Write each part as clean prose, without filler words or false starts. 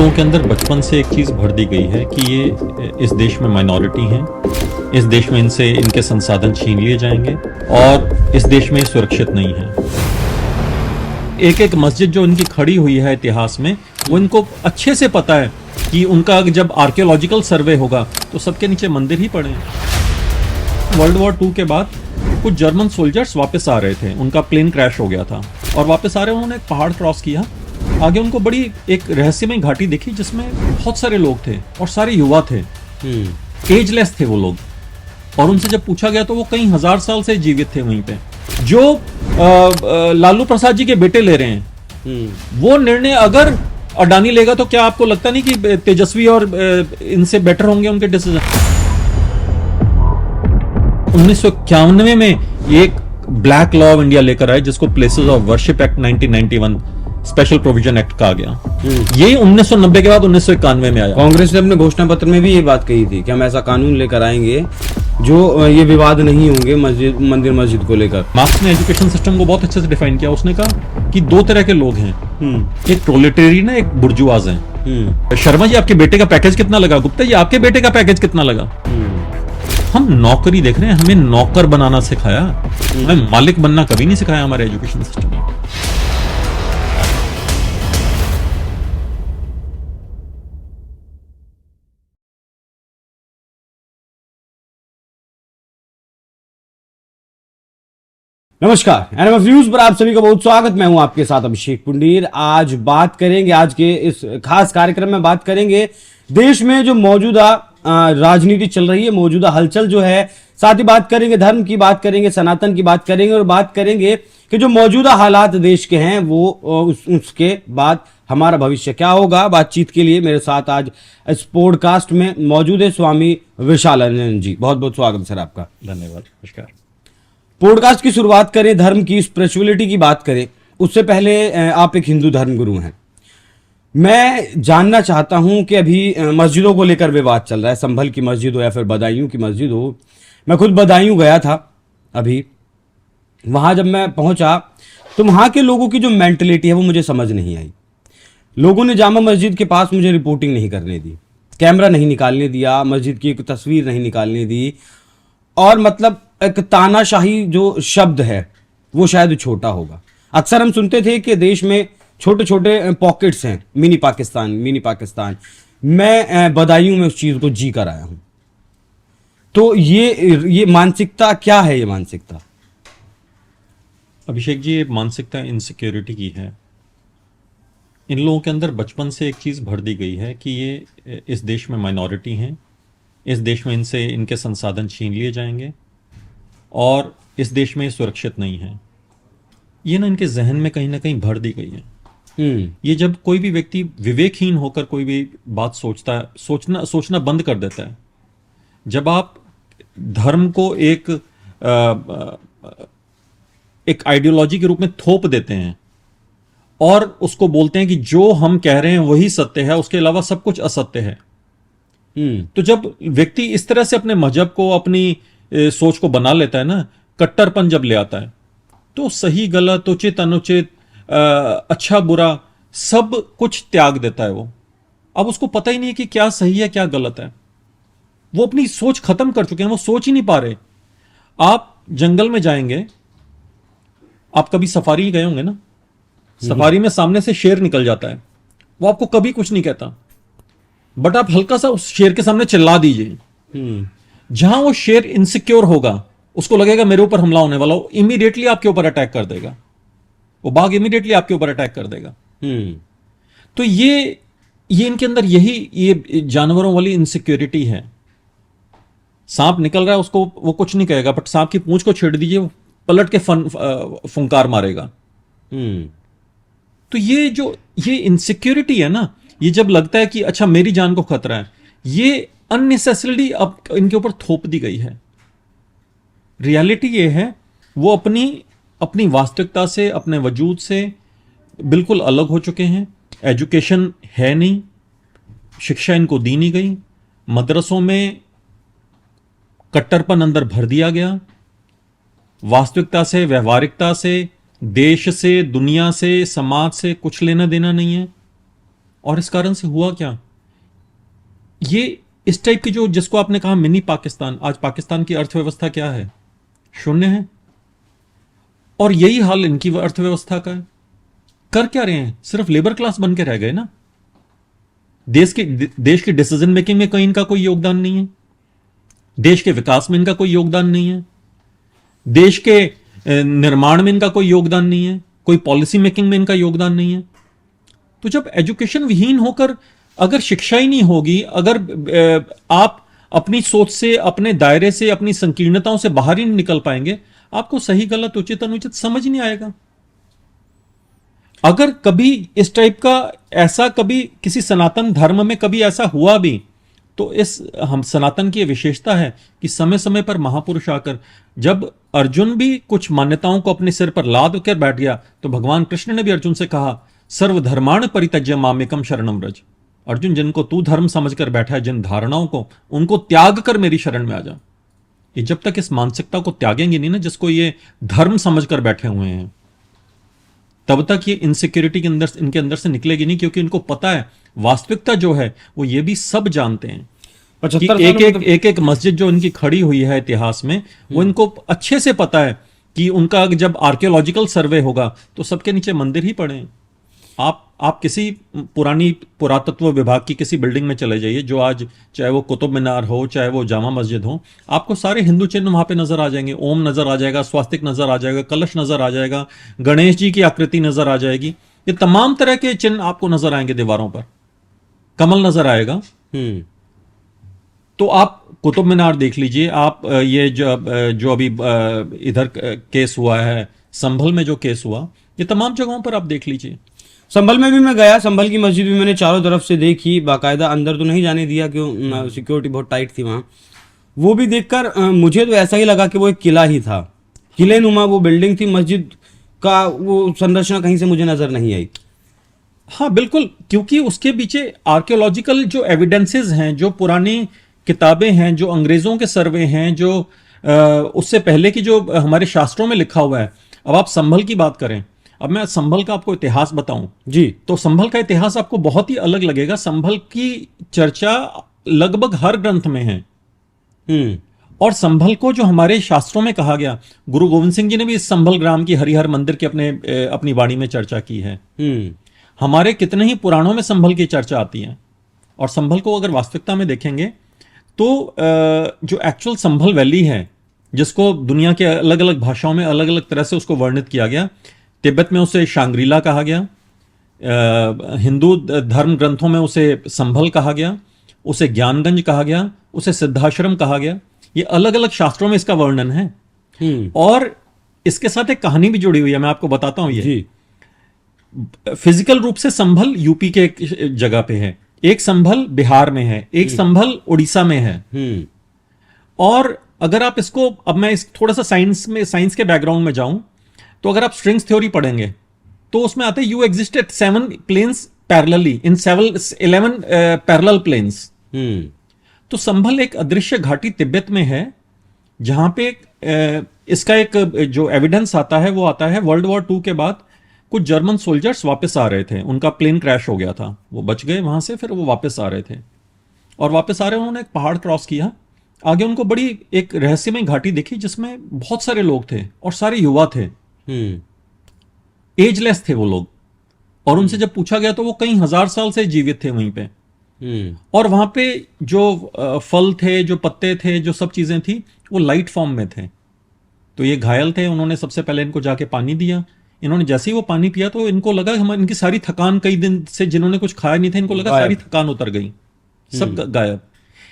लोगों के अंदर बचपन से एक चीज भर दी गई है कि ये इस देश में माइनॉरिटी हैं, इस देश में इनसे इनके संसाधन छीन लिए जाएंगे और इस देश में ये सुरक्षित नहीं है। एक एक मस्जिद जो इनकी खड़ी हुई है इतिहास में, वो इनको अच्छे से पता है कि उनका जब आर्कियोलॉजिकल सर्वे होगा तो सबके नीचे मंदिर ही पड़े हैं। वर्ल्ड वॉर 2 के बाद कुछ जर्मन सोल्जर्स वापस आ रहे थे, उनका प्लेन क्रैश हो गया था और वापस आ रहे उन्होंने एक पहाड़ क्रॉस किया। आगे उनको बड़ी एक रहस्यमय घाटी दिखी जिसमें बहुत सारे लोग थे और सारे युवा थे, एजलेस थे वो लोग, और उनसे जब पूछा गया तो वो कई हजार साल से जीवित थे वहीं पे। जो लालू प्रसाद जी के बेटे ले रहे हैं, वो निर्णय अगर अडानी लेगा तो क्या आपको लगता नहीं कि तेजस्वी और इनसे बेटर होंगे उनके डिसीजन? 1991 में एक ब्लैक लॉ ऑफ इंडिया लेकर आए जिसको places of worship act 1991 special provision act कहा गया। ये 1990 के बाद 1991 में आया। कांग्रेस ने अपने घोषणा पत्र में भी ये बात कही थी कि हम ऐसा कानून लेकर आएंगे जो ये विवाद नहीं होंगे मंदिर मस्जिद को लेकर। मार्क्स ने एजुकेशन सिस्टम को बहुत अच्छे से डिफाइन किया। उसने कहा कि दो तरह के लोग हैं, एक प्रोलेटेरियन है, एक बुर्जुआज है। शर्मा जी, आपके बेटे का पैकेज कितना लगा? गुप्ता जी, आपके बेटे का पैकेज कितना लगा? हम नौकरी देख रहे हैं, हमें नौकर बनाना सिखाया, हमें मालिक बनना कभी नहीं सिखाया हमारे एजुकेशन सिस्टम में। नमस्कार, एनएमएफ न्यूज पर आप सभी का बहुत स्वागत। मैं हूं आपके साथ अभिषेक पुंडीर। आज बात करेंगे, आज के इस खास कार्यक्रम में बात करेंगे देश में जो मौजूदा राजनीति चल रही है, मौजूदा हलचल जो है, साथ ही बात करेंगे धर्म की, बात करेंगे सनातन की, बात करेंगे और बात करेंगे कि जो मौजूदा हालात देश के हैं वो उसके बाद हमारा भविष्य क्या होगा। बातचीत के लिए मेरे साथ आज इस पॉडकास्ट में मौजूद है स्वामी विशालानंद जी। बहुत बहुत स्वागत सर आपका। धन्यवाद, नमस्कार। पॉडकास्ट की शुरुआत करें, धर्म की, स्पिरिचुअलिटी की बात करें, उससे पहले आप एक हिंदू धर्म गुरु हैं। मैं जानना चाहता हूं कि अभी मस्जिदों को लेकर विवाद चल रहा है, संभल की मस्जिद हो या फिर बदायूं की मस्जिद हो। मैं खुद बदायूं गया था अभी, वहां जब मैं पहुंचा तो वहां के लोगों की जो मेंटलिटी है वो मुझे समझ नहीं आई। लोगों ने जामा मस्जिद के पास मुझे रिपोर्टिंग नहीं करने दी, कैमरा नहीं निकालने दिया, मस्जिद की एक तस्वीर नहीं निकालने दी, और मतलब एक तानाशाही जो शब्द है वो शायद छोटा होगा। अक्सर हम सुनते थे कि देश में छोटे छोटे पॉकेट्स हैं, मिनी पाकिस्तान। मैं बदायूं में उस चीज को जी कर आया हूं। तो ये मानसिकता क्या है? ये मानसिकता अभिषेक जी, ये मानसिकता इनसिक्योरिटी की है। इन लोगों के अंदर बचपन से एक चीज भर दी गई है कि ये इस देश में माइनॉरिटी हैं, इस देश में इनसे इनके संसाधन छीन लिए जाएंगे और इस देश में सुरक्षित नहीं है। ये ना इनके जहन में कहीं ना कहीं भर दी गई है। ये जब कोई भी व्यक्ति विवेकहीन होकर कोई भी बात सोचता है, सोचना बंद कर देता है। जब आप धर्म को एक आइडियोलॉजी के रूप में थोप देते हैं और उसको बोलते हैं कि जो हम कह रहे हैं वही सत्य है, उसके अलावा सब कुछ असत्य है। तो जब व्यक्ति इस तरह से अपने मजहब को, अपनी सोच को बना लेता है ना, कट्टरपन जब ले आता है, तो सही गलत, उचित अनुचित, अच्छा बुरा सब कुछ त्याग देता है वो। अब उसको पता ही नहीं है कि क्या सही है क्या गलत है। वो अपनी सोच खत्म कर चुके हैं, वो सोच ही नहीं पा रहे। आप जंगल में जाएंगे, आप कभी सफारी गए होंगे ना, सफारी में सामने से शेर निकल जाता है, वो आपको कभी कुछ नहीं कहता, बट आप हल्का सा उस शेर के सामने चिल्ला दीजिए। जहां वो शेर इनसिक्योर होगा, उसको लगेगा मेरे ऊपर हमला होने वाला, वो इमीडिएटली आपके ऊपर अटैक कर देगा। वो बाघ इमीडिएटली आपके ऊपर अटैक कर देगा। तो ये इनके अंदर ये जानवरों वाली इनसिक्योरिटी है। सांप निकल रहा है, उसको वो कुछ नहीं कहेगा, बट सांप की पूंछ को छेड़ दीजिए, वो पलट के फुंकार मारेगा। तो ये इनसिक्योरिटी है ना, ये जब लगता है कि अच्छा मेरी जान को खतरा है, ये अननेसेसरीली अब इनके ऊपर थोप दी गई है। रियलिटी ये है, वो अपनी वास्तविकता से, अपने वजूद से बिल्कुल अलग हो चुके हैं। एजुकेशन है नहीं, शिक्षा इनको दी नहीं गई, मदरसों में कट्टरपन अंदर भर दिया गया, वास्तविकता से, व्यवहारिकता से, देश से, दुनिया से, समाज से कुछ लेना देना नहीं है। और इस कारण से हुआ क्या, ये इस टाइप की जो, जिसको आपने कहा मिनी पाकिस्तान, आज पाकिस्तान की अर्थव्यवस्था क्या है, शून्य है। और यही हाल इनकी अर्थव्यवस्था का है। कर क्या रहे हैं, सिर्फ लेबर क्लास बन के रह गए ना। देश की डिसीजन मेकिंग में कहीं इनका कोई योगदान नहीं है, देश के विकास में इनका कोई योगदान नहीं है, देश के निर्माण में इनका कोई योगदान नहीं है, कोई पॉलिसी मेकिंग में इनका योगदान नहीं है। तो जब एजुकेशन विहीन होकर अगर शिक्षा ही नहीं होगी, अगर आप अपनी सोच से, अपने दायरे से, अपनी संकीर्णताओं से बाहर ही नहीं निकल पाएंगे, आपको सही गलत उचित अनुचित समझ नहीं आएगा। अगर कभी इस टाइप का ऐसा कभी किसी सनातन धर्म में कभी ऐसा हुआ भी, तो इस हम सनातन की विशेषता है कि समय समय पर महापुरुष आकर, जब अर्जुन भी कुछ मान्यताओं को अपने सिर पर लाद कर बैठ गया, तो भगवान कृष्ण ने भी अर्जुन से कहा, सर्वधर्माण परित्यज्य मामेकम शरणम व्रज। अर्जुन, जिनको तू धर्म समझकर बैठा है, जिन धारणाओं को, उनको त्याग कर मेरी शरण में आ जा। ये जब तक इस मानसिकता को त्यागेंगे नहीं ना, जिसको ये धर्म समझकर बैठे हुए हैं, तब तक ये इनसिक्योरिटी के अंदर, इनके अंदर से निकलेगी नहीं, क्योंकि इनको पता है वास्तविकता जो है वो ये भी सब जानते हैं कि एक मस्जिद जो इनकी खड़ी हुई है इतिहास में, वो इनको अच्छे से पता है कि उनका जब आर्कियोलॉजिकल सर्वे होगा तो सबके नीचे मंदिर ही पड़े हैं। आप किसी पुरानी पुरातत्व विभाग की किसी बिल्डिंग में चले जाइए, जो आज चाहे वो कुतुब मीनार हो, चाहे वो जामा मस्जिद हो, आपको सारे हिंदू चिन्ह वहां पे नजर आ जाएंगे। ओम नजर आ जाएगा, स्वास्तिक नजर आ जाएगा, कलश नजर आ जाएगा, गणेश जी की आकृति नजर आ जाएगी, ये तमाम तरह के चिन्ह आपको नजर आएंगे दीवारों पर, कमल नजर आएगा। तो आप कुतुब मीनार देख लीजिए, आप ये जो अभी इधर केस हुआ है, संभल में जो केस हुआ, ये तमाम जगहों पर आप देख लीजिए। संभल में भी मैं गया, संभल की मस्जिद भी मैंने चारों तरफ से देखी, बाकायदा अंदर तो नहीं जाने दिया, क्यों, सिक्योरिटी बहुत टाइट थी वहाँ। वो भी देखकर मुझे तो ऐसा ही लगा कि वो एक किला ही था, किले नुमा वो बिल्डिंग थी। मस्जिद का वो संरचना कहीं से मुझे नजर नहीं आई। हाँ बिल्कुल, क्योंकि उसके पीछे आर्कियोलॉजिकल जो एविडेंसेस हैं, जो पुरानी किताबें हैं, जो अंग्रेजों के सर्वे हैं, जो उससे पहले की जो हमारे शास्त्रों में लिखा हुआ है। अब आप संभल की बात करें, अब मैं संभल का आपको इतिहास बताऊं जी, तो संभल का इतिहास आपको बहुत ही अलग लगेगा। संभल की चर्चा लगभग हर ग्रंथ में है। और संभल को जो हमारे शास्त्रों में कहा गया, गुरु गोविंद सिंह जी ने भी इस संभल ग्राम की हरिहर मंदिर के अपनी वाणी में चर्चा की है। हमारे कितने ही पुराणों में संभल की चर्चा आती है। और संभल को अगर वास्तविकता में देखेंगे तो जो एक्चुअल संभल वैली है, जिसको दुनिया के अलग अलग भाषाओं में अलग अलग तरह से उसको वर्णित किया गया, तिब्बत में उसे शांग्रीला कहा गया, हिंदू धर्म ग्रंथों में उसे संभल कहा गया, उसे ज्ञानगंज कहा गया, उसे सिद्धाश्रम कहा गया। ये अलग अलग शास्त्रों में इसका वर्णन है। और इसके साथ एक कहानी भी जुड़ी हुई है, मैं आपको बताता हूं। ये फिजिकल रूप से संभल यूपी के एक जगह पे है, एक संभल बिहार में है, एक संभल उड़ीसा में है। और अगर आप इसको, अब मैं इस थोड़ा सा साइंस के बैकग्राउंड में जाऊं, तो अगर आप स्ट्रिंग्स थ्योरी पढ़ेंगे तो उसमें आते हैं you exist at 7 planes parallelly in 11 parallel planes. तो संभल एक अदृश्य घाटी तिब्बत में है, जहां पे इसका एक जो एविडेंस आता है वो आता है वर्ल्ड वॉर 2 के बाद। कुछ जर्मन सोल्जर्स वापस आ रहे थे, उनका प्लेन क्रैश हो गया था, वो बच गए वहां से, फिर वो वापस आ रहे थे। और वापस आ रहे उन्होंने एक पहाड़ क्रॉस किया, आगे उनको बड़ी एक रहस्यमय घाटी दिखी जिसमें बहुत सारे लोग थे और सारे युवा थे, एजलेस थे वो लोग। और उनसे जब पूछा गया तो वो कई हजार साल से जीवित थे वहीं पे। और वहां पे जो फल थे, जो पत्ते थे, जो सब चीजें थी, वो लाइट फॉर्म में थे। तो ये घायल थे, उन्होंने सबसे पहले इनको जाके पानी दिया। इन्होंने जैसे ही वो पानी पिया तो इनको लगा इनकी सारी थकान, कई दिन से जिन्होंने कुछ खाया नहीं था, इनको लगा सारी थकान उतर गई, सब गायब।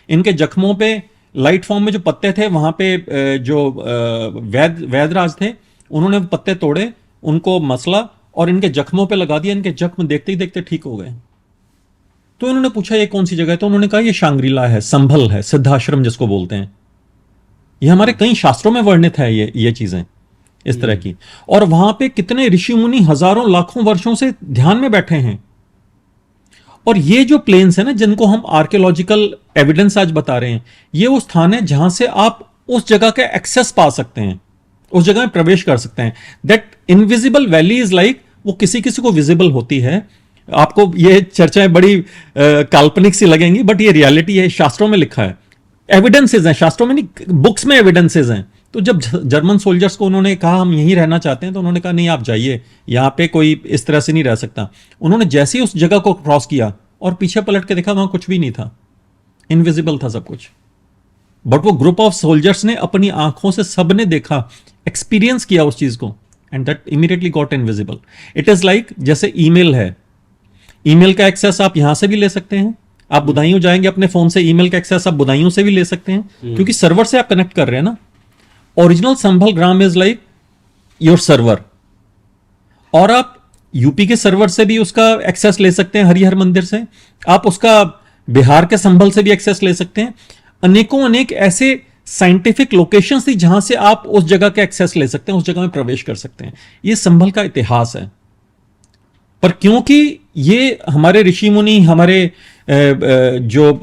इनके जख्मों पे लाइट फॉर्म में जो पत्ते थे, वहां पे जो वैदराज थे, उन्होंने पत्ते तोड़े, उनको मसला और इनके जख्मों पे लगा दिया। इनके जख्म देखते ही देखते ठीक हो गए। तो इन्होंने पूछा ये कौन सी जगह है, तो उन्होंने कहा ये शांग्रीला है, संभल है, सिद्धाश्रम जिसको बोलते हैं। ये हमारे कई शास्त्रों में वर्णित है ये चीजें इस तरह की। और वहां पे कितने ऋषि मुनि हजारों लाखों वर्षों से ध्यान में बैठे हैं। और ये जो प्लेन्स है ना, जिनको हम आर्कियोलॉजिकल एविडेंस आज बता रहे हैं, ये वो स्थान है जहां से आप उस जगह का एक्सेस पा सकते हैं, उस जगह में प्रवेश कर सकते हैं। That invisible valley is like, वो किसी किसी को विजिबल होती है। आपको ये चर्चाएं बड़ी काल्पनिक सी लगेंगी, बट ये रियलिटी है, शास्त्रों में लिखा है, एविडेंसेस हैं, शास्त्रों में नहीं, बुक्स में एविडेंसेस हैं। तो जब जर्मन सोल्जर्स को उन्होंने कहा हम यहीं रहना चाहते हैं, तो उन्होंने कहा नहीं आप जाइए, यहाँ पे कोई इस तरह से नहीं रह सकता। उन्होंने जैसे ही उस जगह को क्रॉस किया और पीछे पलट के देखा, वहां कुछ भी नहीं था, इनविजिबल था सब कुछ। बट वो ग्रुप ऑफ सोल्जर्स ने अपनी आंखों से सबने देखा, एक्सपीरियंस किया उस चीज को, and that immediately got invisible. It is like जैसे ईमेल है, ईमेल का एक्सेस आप यहां से भी ले सकते हैं, आप बुदायूं जाएंगे अपने फोन से, ईमेल का एक्सेस आप बुदायूं से भी ले सकते हैं, क्योंकि सर्वर से आप कनेक्ट कर रहे हैं ना। Original Sambhal gram is like your server, और आप यूपी के सर्वर से भी उसका एक्सेस ले सकते हैं, हरिहर मंदिर से, आप उसका बिहार के संभल से भी एक्सेस ले सकते हैं। अनेकों अनेक ऐसे साइंटिफिक लोकेशंस थी जहां से आप उस जगह का एक्सेस ले सकते हैं, उस जगह में प्रवेश कर सकते हैं। ये संभल का इतिहास है। पर क्योंकि ये हमारे ऋषि मुनि, हमारे जो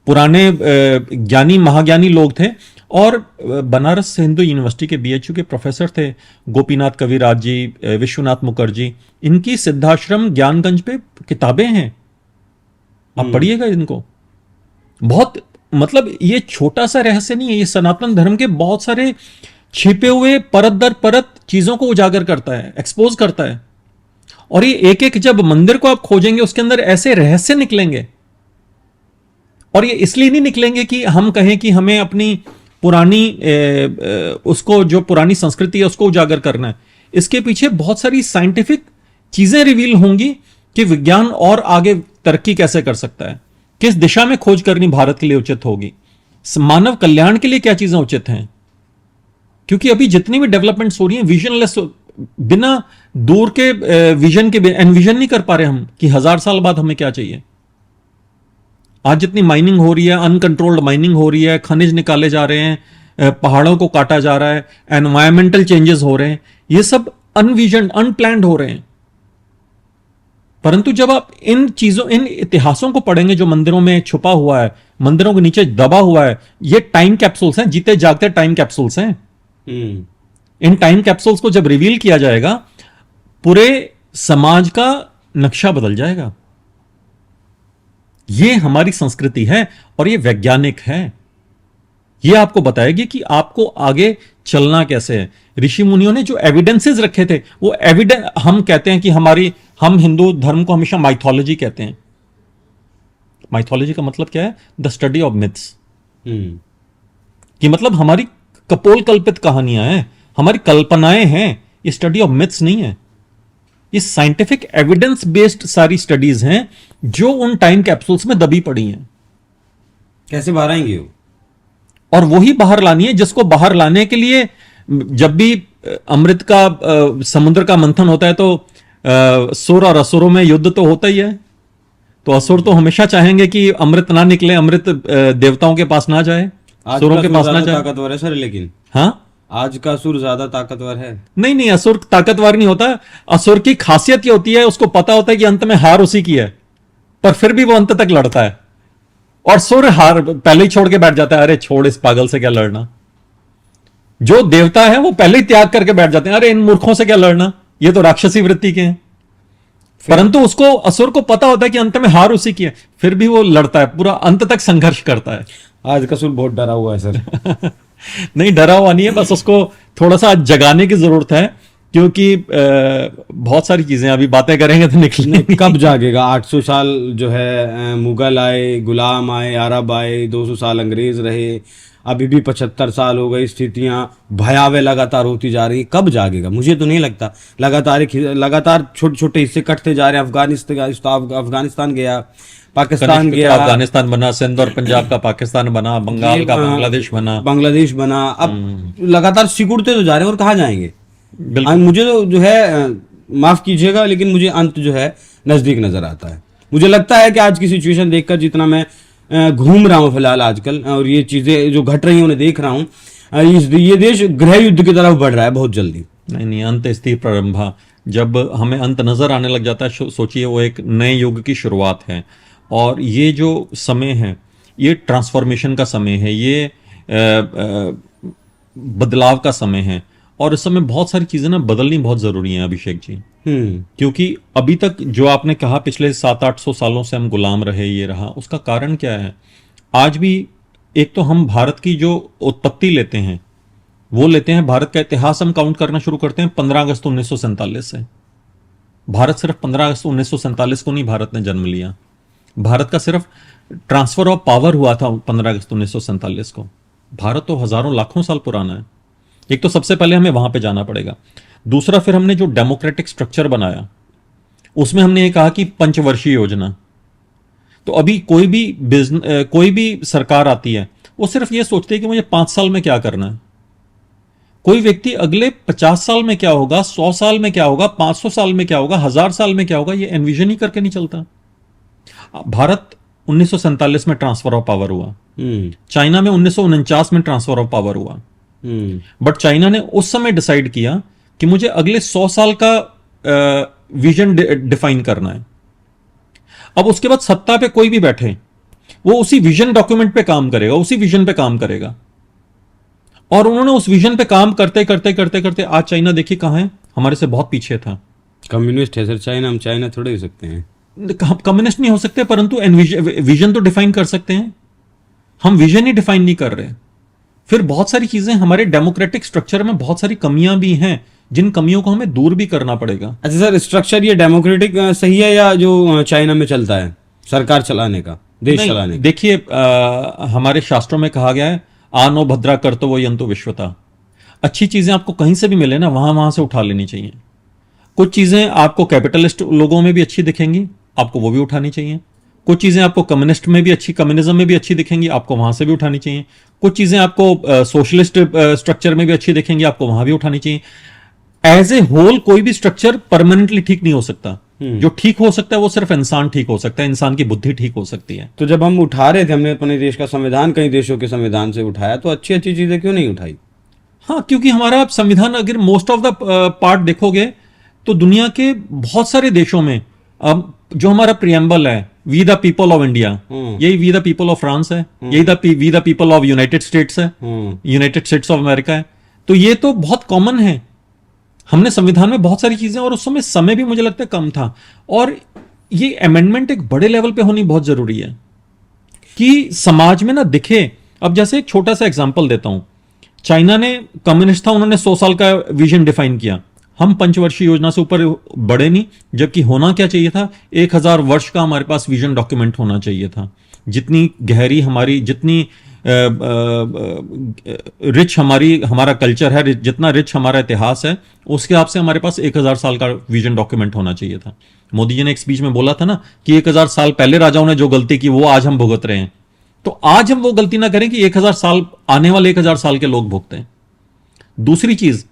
पुराने ज्ञानी महाज्ञानी लोग थे, और बनारस हिंदू यूनिवर्सिटी के बीएचयू के प्रोफेसर थे गोपीनाथ कविराज जी, विश्वनाथ मुखर्जी, इनकी सिद्धाश्रम ज्ञानगंज पे किताबें हैं, आप पढ़िएगा इनको। बहुत मतलब ये छोटा सा रहस्य नहीं है, ये सनातन धर्म के बहुत सारे छिपे हुए परत दर परत चीजों को उजागर करता है, एक्सपोज करता है। और ये एक एक जब मंदिर को आप खोजेंगे, उसके अंदर ऐसे रहस्य निकलेंगे, और ये इसलिए नहीं निकलेंगे कि हम कहें कि हमें अपनी पुरानी उसको जो पुरानी संस्कृति है उसको उजागर करना है। इसके पीछे बहुत सारी साइंटिफिक चीजें रिवील होंगी कि विज्ञान और आगे तरक्की कैसे कर सकता है, किस दिशा में खोज करनी भारत के लिए उचित होगी, मानव कल्याण के लिए क्या चीजें उचित हैं। क्योंकि अभी जितनी भी डेवलपमेंट्स हो रही हैं विजनलेस, बिना दूर के विजन के एनविजन नहीं कर पा रहे हम कि 1000 साल बाद हमें क्या चाहिए। आज जितनी माइनिंग हो रही है, अनकंट्रोल्ड माइनिंग हो रही है, खनिज निकाले जा रहे हैं, पहाड़ों को काटा जा रहा है, एनवायरमेंटल चेंजेस हो रहे हैं, ये सब अनविजन अनप्लैंड हो रहे हैं। परंतु जब आप इन चीजों, इन इतिहासों को पढ़ेंगे जो मंदिरों में छुपा हुआ है, मंदिरों के नीचे दबा हुआ है, ये टाइम कैप्सूल्स हैं, जीते जागते टाइम कैप्सूल्स हैं। इन टाइम कैप्सूल्स को जब रिवील किया जाएगा, पूरे समाज का नक्शा बदल जाएगा। ये हमारी संस्कृति है और ये वैज्ञानिक है। ये आपको बताएगी कि आपको आगे चलना कैसे है। ऋषि मुनियों ने जो एविडेंसेस रखे थे, वो एविडेंस, हम कहते हैं कि हम हिंदू धर्म को हमेशा माइथोलॉजी कहते हैं। माइथोलॉजी का मतलब क्या है? The study of myths. कि मतलब हमारी कपोल कल्पित कहानियां हैं, हमारी कल्पनाएं हैं, ये स्टडी ऑफ मिथ्स नहीं है। ये साइंटिफिक एविडेंस बेस्ड सारी स्टडीज हैं जो उन टाइम कैप्सूल्स में दबी पड़ी हैं। कैसे बाहर आएंगे वो? और वही बाहर लानी है, जिसको बाहर लाने के लिए जब भी अमृत का समुद्र का मंथन होता है, तो सुर और असुरों में युद्ध तो होता ही है। तो असुर तो हमेशा चाहेंगे कि अमृत ना निकले, अमृत देवताओं के पास ना जाए, असुरों के पास ना जाए। ताकतवर है सर, लेकिन हाँ, आज का असुर ज्यादा ताकतवर है। नहीं, असुर ताकतवर नहीं होता। असुर की खासियत ये होती है, उसको पता होता है कि अंत में हार उसी की है, पर फिर भी वो अंत तक लड़ता है। और सुर हार पहले ही छोड़ के बैठ जाता है, अरे छोड़, इस पागल से क्या लड़ना। जो देवता है वो पहले ही त्याग करके बैठ जाते हैं, अरे इन मूर्खों से क्या लड़ना, ये तो राक्षसी वृत्ति के हैं। परंतु उसको, असुर को पता होता है कि अंत में हार उसी की है, फिर भी वो लड़ता है, पूरा अंत तक संघर्ष करता है। आज का असुर बहुत डरा हुआ है सर। नहीं, डरा हुआ नहीं है, बस उसको थोड़ा सा जगाने की जरूरत है, क्योंकि बहुत सारी चीजें अभी बातें करेंगे तो निकलने। कब जागेगा? 800 साल जो है मुगल आए, गुलाम आए, अरब आए, 200 साल अंग्रेज रहे, अभी भी 75 साल हो गए, स्थितियां भयावह लगातार होती जा रही। कब जागेगा? मुझे तो नहीं लगता। लगातार छोटे छोटे हिस्से कटते जा रहे हैं। अफगानिस्तान गया, पाकिस्तान गया, अफगानिस्तान बना, सिंध और पंजाब का पाकिस्तान बना, बंगाल का बांग्लादेश बना। अब लगातार सिकुड़ते तो जा रहे हैं, और कहाँ जाएंगे? मुझे तो जो है, माफ कीजिएगा, लेकिन मुझे अंत जो है नजदीक नजर आता है। मुझे लगता है कि आज की सिचुएशन देखकर, जितना मैं घूम रहा हूं फिलहाल आजकल, और ये चीजें जो घट रही हैं उन्हें देख रहा हूं, ये देश गृह युद्ध की तरफ बढ़ रहा है बहुत जल्दी। नहीं, अंत स्थिर प्रारंभा। जब हमें अंत नजर आने लग जाता है, सोचिए वो एक नए युग की शुरुआत है। और ये जो समय है, ये ट्रांसफॉर्मेशन का समय है, ये बदलाव का समय है। और इस समय बहुत सारी चीजें ना बदलनी बहुत जरूरी है अभिषेक जी। क्योंकि अभी तक जो आपने कहा पिछले 700-800 सालों से हम गुलाम रहे, ये रहा, उसका कारण क्या है? आज भी एक तो हम भारत की जो उत्पत्ति लेते हैं वो लेते हैं, भारत का इतिहास हम काउंट करना शुरू करते हैं 15 अगस्त 1947 से। भारत सिर्फ 15 अगस्त 1947 को नहीं भारत ने जन्म लिया, भारत का सिर्फ ट्रांसफर ऑफ पावर हुआ था 15 अगस्त 1947 को। भारत तो हजारों लाखों साल पुराना है। एक तो सबसे पहले हमें वहां पे जाना पड़ेगा। दूसरा, फिर हमने जो डेमोक्रेटिक स्ट्रक्चर बनाया उसमें हमने ये कहा कि पंचवर्षीय योजना। तो अभी कोई भी सरकार आती है वो सिर्फ ये सोचती है कि मुझे 5 साल में क्या करना है। कोई व्यक्ति अगले 50 साल में क्या होगा, 100 साल में क्या होगा, 500 साल में क्या होगा, 1000 साल में क्या होगा, ये एनविजन ही करके नहीं चलता। भारत 1947 में ट्रांसफर ऑफ पावर हुआ, चाइना में 1949 में ट्रांसफर ऑफ पावर हुआ। बट चाइना ने उस समय डिसाइड किया कि मुझे अगले 100 साल का विजन डिफाइन करना है। अब उसके बाद सत्ता पे कोई भी बैठे वो उसी विजन डॉक्यूमेंट पे काम करेगा, उसी विजन पे काम करेगा। और उन्होंने उस विजन पे काम करते करते करते करते आज चाइना देखिए कहां है, हमारे से बहुत पीछे था। कम्युनिस्ट है सर चाइना, हम चाइना थोड़े हो सकते हैं। कम्युनिस्ट नहीं हो सकते, परंतु विजन तो डिफाइन कर सकते हैं। हम विजन ही डिफाइन नहीं कर रहे। फिर बहुत सारी चीजें हमारे डेमोक्रेटिक स्ट्रक्चर में बहुत सारी कमियां भी हैं, जिन कमियों को हमें दूर भी करना पड़ेगा। अच्छा सर, स्ट्रक्चर ये डेमोक्रेटिक सही है या जो चाइना में चलता है सरकार चलाने का, देश चलाने का? देखिए, हमारे शास्त्रों में कहा गया है आनो भद्रा कर्तव्यो यंतो विश्वता। अच्छी चीजें आपको कहीं से भी मिले ना, वहां से उठा लेनी चाहिए। कुछ चीजें आपको कैपिटलिस्ट लोगों में भी अच्छी दिखेंगी, आपको वो भी उठानी चाहिए। कुछ चीजें आपको कम्युनिस्ट में भी अच्छी, कम्युनिज्म में भी अच्छी दिखेंगी, आपको वहां से भी उठानी चाहिए। कुछ चीजें आपको सोशलिस्ट स्ट्रक्चर में भी अच्छी दिखेंगी, आपको वहां भी उठानी चाहिए। एज ए होल कोई भी स्ट्रक्चर परमानेंटली ठीक नहीं हो सकता। जो ठीक हो सकता है वो सिर्फ इंसान ठीक हो सकता है, इंसान की बुद्धि ठीक हो सकती है। तो जब हम उठा रहे थे, हमने अपने देश का संविधान कई देशों के संविधान से उठाया, तो अच्छी अच्छी चीजें क्यों नहीं उठाई? हाँ, क्योंकि हमारा संविधान अगर मोस्ट ऑफ द पार्ट देखोगे तो दुनिया के बहुत सारे देशों में अब जो हमारा प्रियम्बल है, we the people of India, यही we the people of France है, यही we the people of United States है, यूनाइटेड स्टेट्स ऑफ अमेरिका है। तो ये तो बहुत कॉमन है। हमने संविधान में बहुत सारी चीजें, और उस समय भी मुझे लगता है कम था। और ये अमेंडमेंट एक बड़े लेवल पे होनी बहुत जरूरी है कि समाज में ना दिखे। अब जैसे एक छोटा सा एग्जांपल देता हूं, चाइना ने कम्युनिस्ट था, उन्होंने 100 साल का विजन डिफाइन किया। हम पंचवर्षीय योजना से ऊपर बढ़े नहीं, जबकि होना क्या चाहिए था, 1000 वर्ष का हमारे पास विजन डॉक्यूमेंट होना चाहिए था। जितनी गहरी हमारी, जितनी रिच हमारा कल्चर है, जितना रिच हमारा इतिहास है, उसके हिसाब से हमारे पास 1000 साल का विजन डॉक्यूमेंट होना चाहिए था। मोदी जी ने एक स्पीच में बोला था ना कि 1000 साल पहले राजाओं ने जो गलती की वो आज हम भुगत रहे हैं। तो आज हम वो गलती ना करें कि 1000 साल, आने वाले 1000 साल के लोग भुगते हैं। दूसरी चीज,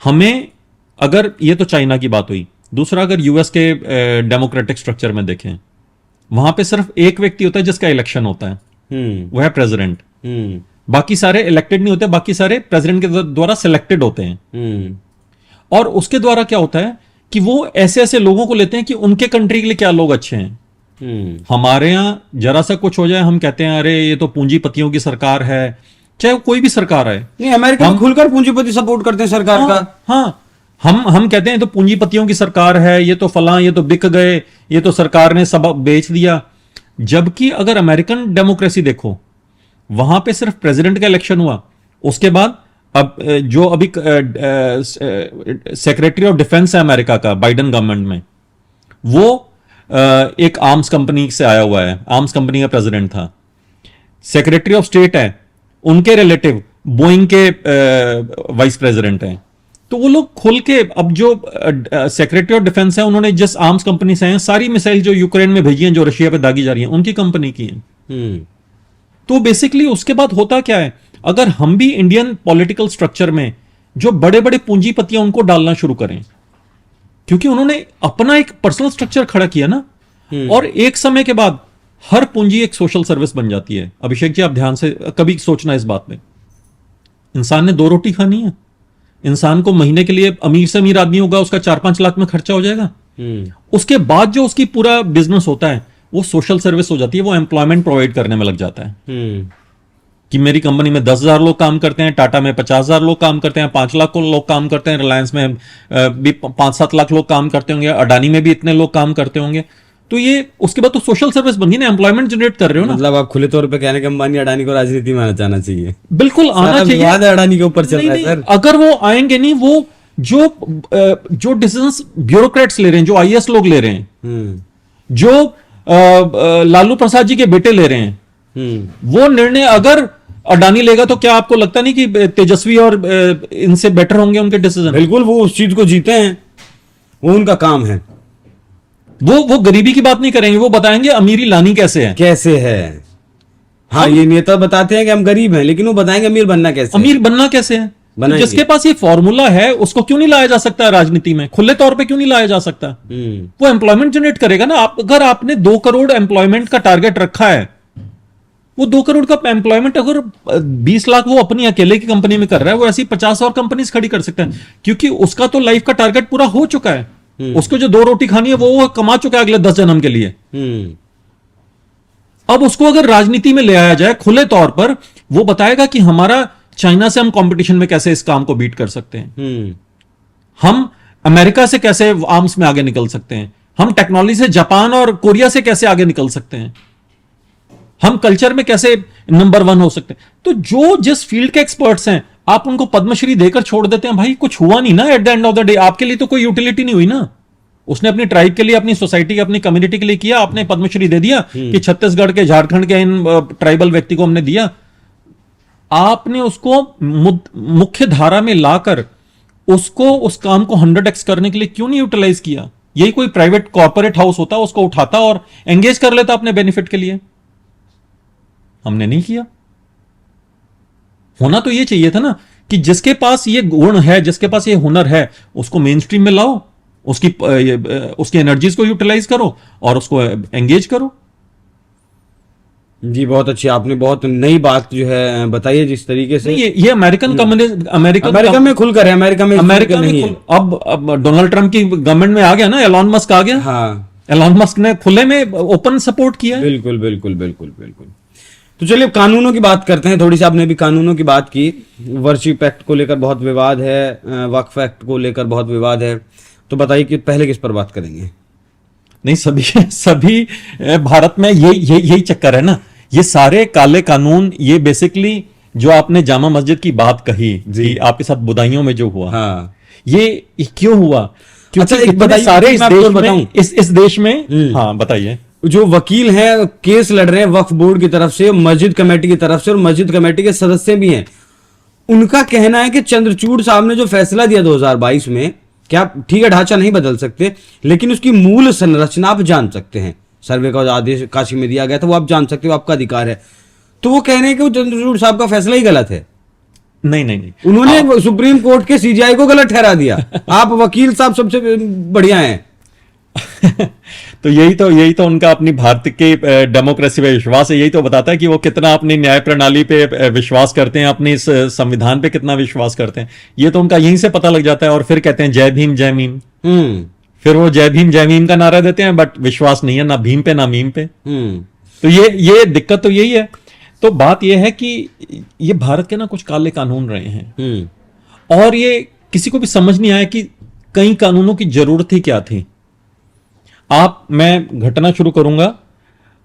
हमें अगर, ये तो चाइना की बात हुई, दूसरा अगर यूएस के डेमोक्रेटिक स्ट्रक्चर में देखें, वहां पे सिर्फ एक व्यक्ति होता है जिसका इलेक्शन होता है, वो है प्रेसिडेंट। बाकी सारे इलेक्टेड नहीं होते, बाकी सारे प्रेसिडेंट के द्वारा सिलेक्टेड होते हैं। और उसके द्वारा क्या होता है कि वो ऐसे ऐसे लोगों को लेते हैं कि उनके कंट्री के लिए क्या लोग अच्छे हैं। हमारे यहां जरा सा कुछ हो जाए, हम कहते हैं अरे ये तो पूंजीपतियों की सरकार है, चाहे कोई भी सरकार है। नहीं, अमेरिका में खुलकर पूंजीपति सपोर्ट करते हैं सरकार का। हाँ, हम कहते हैं तो पूंजीपतियों की सरकार है, ये तो फलां, ये तो बिक गए, ये तो सरकार ने सब बेच दिया। जबकि अगर अमेरिकन डेमोक्रेसी देखो, वहां पे सिर्फ प्रेसिडेंट का इलेक्शन हुआ, उसके बाद अब जो अभी सेक्रेटरी ऑफ डिफेंस है अमेरिका का बाइडेन गवर्नमेंट में, वो एक आर्म्स कंपनी से आया हुआ है, आर्म्स कंपनी का प्रेसिडेंट था। सेक्रेटरी ऑफ स्टेट है, उनके रिलेटिव बोइंग के वाइस प्रेसिडेंट हैं। तो वो लोग खुल के, अब जो सेक्रेटरी ऑफ डिफेंस है, उन्होंने जिस आर्म्स कंपनी से हैं, सारी मिसाइल जो यूक्रेन में भेजी हैं, जो रशिया पे दागी जा रही हैं, उनकी कंपनी की हैं। तो बेसिकली उसके बाद होता क्या है, अगर हम भी इंडियन पॉलिटिकल स्ट्रक्चर में जो बड़े बड़े पूंजीपतियां उनको डालना शुरू करें, क्योंकि उन्होंने अपना एक पर्सनल स्ट्रक्चर खड़ा किया ना, और एक समय के बाद हर पूंजी एक सोशल सर्विस बन जाती है। अभिषेक जी, आप ध्यान से कभी सोचना इस बात में, इंसान ने 2 रोटी खानी है, इंसान को महीने के लिए, अमीर से अमीर आदमी होगा, उसका 4-5 लाख में खर्चा हो जाएगा। उसके बाद जो उसकी पूरा बिजनेस होता है वो सोशल सर्विस हो जाती है, वो एम्प्लॉयमेंट प्रोवाइड करने में लग जाता है। कि मेरी कंपनी में 10,000 लोग काम करते हैं, टाटा में 50,000 लोग काम करते हैं, 5 लाख लोग काम करते हैं, रिलायंस में भी 5-7 लाख लोग काम करते होंगे, अडानी में भी इतने लोग काम करते होंगे। तो ये उसके बाद तो सोशल सर्विस बन गई ना, एम्प्लॉयमेंट जनरेट कर रहे हो ना। मतलब आप खुले तौर पे कहने के अंबानी अडानी को राजनीति में आना चाहना चाहिए। बिल्कुल आना सारा चाहिए। विवाद अडानी के ऊपर चल नहीं, रहा है नहीं, सर। अगर वो आएंगे नहीं, वो जो डिसीजंस ब्यूरोक्रेट्स ले रहे हैं, जो आईएएस लोग ले रहे हैं, जो लालू प्रसाद जी के बेटे ले रहे हैं, वो निर्णय अगर अडानी लेगा तो क्या आपको लगता नहीं कि तेजस्वी और इनसे बेटर होंगे उनके डिसीजन? बिल्कुल, वो उस चीज को जीते हैं, वो उनका काम है। वो गरीबी की बात नहीं करेंगे, वो बताएंगे अमीरी लानी कैसे है। कैसे है, हाँ, ये नेता बताते हैं कि हम गरीब हैं, लेकिन वो बताएंगे अमीर बनना कैसे है। अमीर बनना कैसे है। तो जिसके पास ये फॉर्मूला है उसको क्यों नहीं लाया जा सकता राजनीति में, खुले तौर पे क्यों नहीं लाया जा सकता? वो एम्प्लॉयमेंट जनरेट करेगा ना। अगर आपने 2 करोड़ एम्प्लॉयमेंट का टारगेट रखा है, वो 2 करोड़ का एम्प्लॉयमेंट अगर 20 लाख वो अपनी अकेले की कंपनी में कर रहा है, वो ऐसी 50 और कंपनीज खड़ी कर सकता है, क्योंकि उसका तो लाइफ का टारगेट पूरा हो चुका है। उसको जो 2 रोटी खानी है वो कमा चुका है अगले 10 जन्म के लिए। अब उसको अगर राजनीति में ले आया जाए खुले तौर पर, वो बताएगा कि हमारा चाइना से हम कंपटीशन में कैसे इस काम को बीट कर सकते हैं, हम अमेरिका से कैसे आर्म्स में आगे निकल सकते हैं, हम टेक्नोलॉजी से जापान और कोरिया से कैसे आगे निकल सकते हैं, हम कल्चर में कैसे नंबर 1 हो सकते हैं। तो जो जिस फील्ड के एक्सपर्ट्स हैं, आप उनको पद्मश्री देकर छोड़ देते हैं, भाई कुछ हुआ नहीं ना। At the end of the day आपके लिए तो कोई यूटिलिटी नहीं हुई ना। उसने अपनी ट्राइब के लिए, अपनी सोसाइटी के, अपनी कम्युनिटी के लिए किया, आपने पद्मश्री दे दिया कि छत्तीसगढ़ के, झारखंड के इन ट्राइबल व्यक्ति को हमने दिया। आपने उसको मुख्य धारा में लाकर उसको उस काम को 100x करने के लिए क्यों नहीं यूटिलाइज किया? यही कोई प्राइवेट कॉर्पोरेट हाउस होता, उसको उठाता और एंगेज कर लेता अपने बेनिफिट के लिए। हमने नहीं किया। होना तो ये चाहिए था ना कि जिसके पास ये गुण है, जिसके पास ये हुनर है, उसको मेन स्ट्रीम में लाओ, उसकी एनर्जीज को यूटिलाइज करो और उसको एंगेज करो। जी, बहुत अच्छी, आपने बहुत नई बात जो है बताई है जिस तरीके से। ये अमेरिकन कम्युनिस्ट, अमेरिका में खुलकर है, अमेरिका में नहीं है। अब डोनाल्ड ट्रंप की गवर्नमेंट में आ गया ना, एलॉन मस्क आ गया। हाँ, एलॉन मस्क ने खुले में ओपन सपोर्ट किया। बिल्कुल बिल्कुल बिल्कुल बिल्कुल। तो चलिए कानूनों की बात करते हैं थोड़ी सी। आपने भी कानूनों की बात की, वर्शिप एक्ट को लेकर बहुत विवाद है, वक्फ एक्ट को लेकर बहुत विवाद है, तो बताइए कि पहले किस पर बात करेंगे? नहीं, सभी भारत में यही चक्कर है ना। ये सारे काले कानून, ये बेसिकली जो आपने जामा मस्जिद की बात कही कि आपके साथ बुदाइयों में जो हुआ, हाँ, ये क्यों हुआ? क्योंकि अच्छा, एक बताइए, सारे इस देश में, बताऊं, इस देश में, हाँ बताइए। जो वकील हैं केस लड़ रहे हैं वक्फ बोर्ड की तरफ से, मस्जिद कमेटी की तरफ से, और मस्जिद कमेटी के सदस्य भी हैं, उनका कहना है कि चंद्रचूड़ साहब ने जो फैसला दिया 2022 में, क्या ठीक है ढांचा नहीं बदल सकते, लेकिन उसकी मूल संरचना आप जान सकते हैं। सर्वे का आदेश काशी में दिया गया था, वो आप जान सकते हो, आपका अधिकार है। तो वो कह रहे हैं कि वो चंद्रचूड़ साहब का फैसला ही गलत है। नहीं, उन्होंने सुप्रीम कोर्ट के सीजीआई को गलत ठहरा दिया। आप वकील साहब सबसे बढ़िया हैं। तो यही तो उनका अपनी भारत के डेमोक्रेसी पे विश्वास है। यही तो बताता है कि वो कितना अपनी न्याय प्रणाली पे विश्वास करते हैं, अपने इस संविधान पे कितना विश्वास करते हैं। ये तो उनका यहीं से पता लग जाता है। और फिर कहते हैं जय भीम जय मीम। फिर वो जय भीम का नारा देते हैं, बट विश्वास नहीं है ना भीम पे ना मीम पे। तो ये दिक्कत तो यही है। तो बात ये है कि ये भारत के ना कुछ काले कानून रहे हैं, और ये किसी को भी समझ नहीं आया कि कई कानूनों की जरूरत ही क्या थी। मैं घटना शुरू करूंगा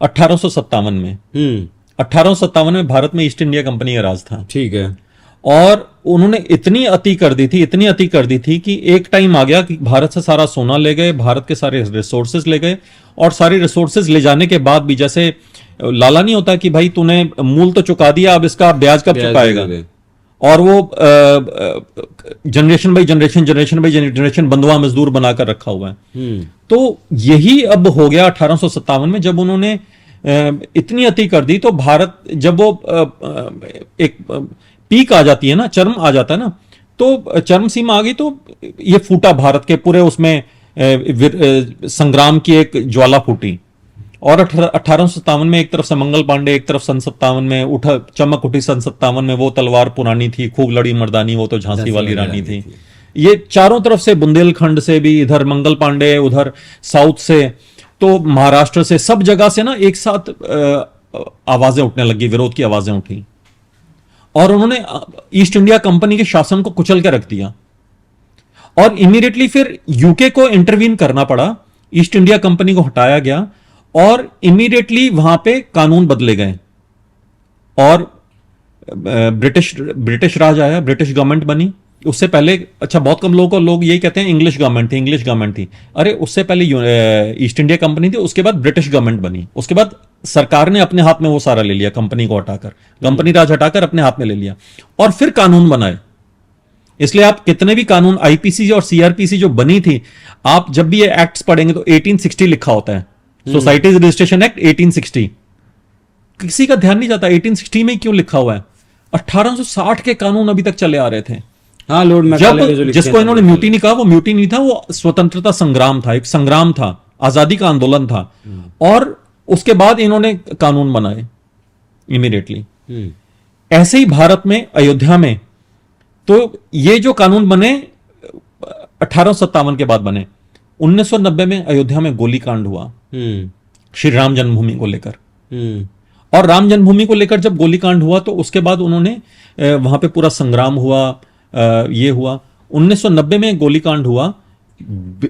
1857 में। 1857 में भारत में ईस्ट इंडिया कंपनी का राज था। ठीक है। और उन्होंने इतनी अति कर दी थी कि एक टाइम आ गया कि भारत से सारा सोना ले गए, भारत के सारे रिसोर्सेज ले गए, और सारे रिसोर्सेज ले जाने के बाद भी, जैसे लाला नहीं होता कि भाई तूने मूल तो चुका दिया, अब इसका ब्याज कब चुकाएगा, और वो जनरेशन बाई जनरेशन बंधुआ मजदूर बनाकर रखा हुआ है। तो यही अब हो गया 1857 में, जब उन्होंने इतनी अति कर दी। तो भारत जब वो एक पीक आ जाती है ना, चरम आ जाता है ना, तो चरम सीमा आ गई, तो ये फूटा भारत के पूरे उसमें संग्राम की एक ज्वाला फूटी। और 1857 में एक तरफ से मंगल पांडे, एक तरफ सन 57 में चमक उठी। सन 57 में वो तलवार पुरानी थी, खूब लड़ी मर्दानी, वो तो झांसी वाली रानी थी। ये चारों तरफ से, बुंदेलखंड से भी, इधर मंगल पांडे, उधर साउथ से, तो महाराष्ट्र से, सब जगह से ना एक साथ आवाजें उठने लगी, विरोध की आवाजें उठी। और उन्होंने ईस्ट इंडिया कंपनी के शासन को कुचल के रख दिया, और इमीडिएटली फिर यूके को इंटरवीन करना पड़ा, ईस्ट इंडिया कंपनी को हटाया गया, और इमीडिएटली वहां पे कानून बदले गए, और ब्रिटिश राज आया, ब्रिटिश गवर्नमेंट बनी। उससे पहले, अच्छा बहुत कम लोगों को लोग यही कहते हैं इंग्लिश गवर्नमेंट थी, अरे उससे पहले ईस्ट इंडिया कंपनी थी, उसके बाद ब्रिटिश गवर्नमेंट बनी, उसके बाद सरकार ने अपने हाथ में वो सारा ले लिया, कंपनी को हटाकर, कंपनी राज हटाकर अपने हाथ में ले लिया, और फिर कानून बनाए। इसलिए आप कितने भी कानून, आईपीसी और सीआरपीसी जो बनी थी, आप जब भी ये एक्ट्स पढ़ेंगे तो 1860 लिखा होता है, सोसाइटीज रजिस्ट्रेशन एक्ट 1860। किसी का ध्यान नहीं जाता 1860 में क्यों लिखा हुआ है। 1860 के कानून अभी तक चले आ रहे थे। हाँ, लॉर्ड मैकाले के जो लिखे जिसको इन्होंने म्यूटिनी कहा, वो म्यूटिनी था, वो स्वतंत्रता संग्राम था, एक संग्राम था, आजादी का आंदोलन था, और उसके बाद इन्होंने कानून बनाए इमीडिएटली। ऐसे ही भारत में, अयोध्या में, तो ये जो कानून बने 1857 के बाद बने। 1990 में अयोध्या में गोलीकांड हुआ श्री राम जन्मभूमि को लेकर, और राम जन्मभूमि को लेकर जब गोलीकांड हुआ तो उसके बाद उन्होंने वहां पे पूरा संग्राम हुआ, ये हुआ। 1990 में गोलीकांड हुआ,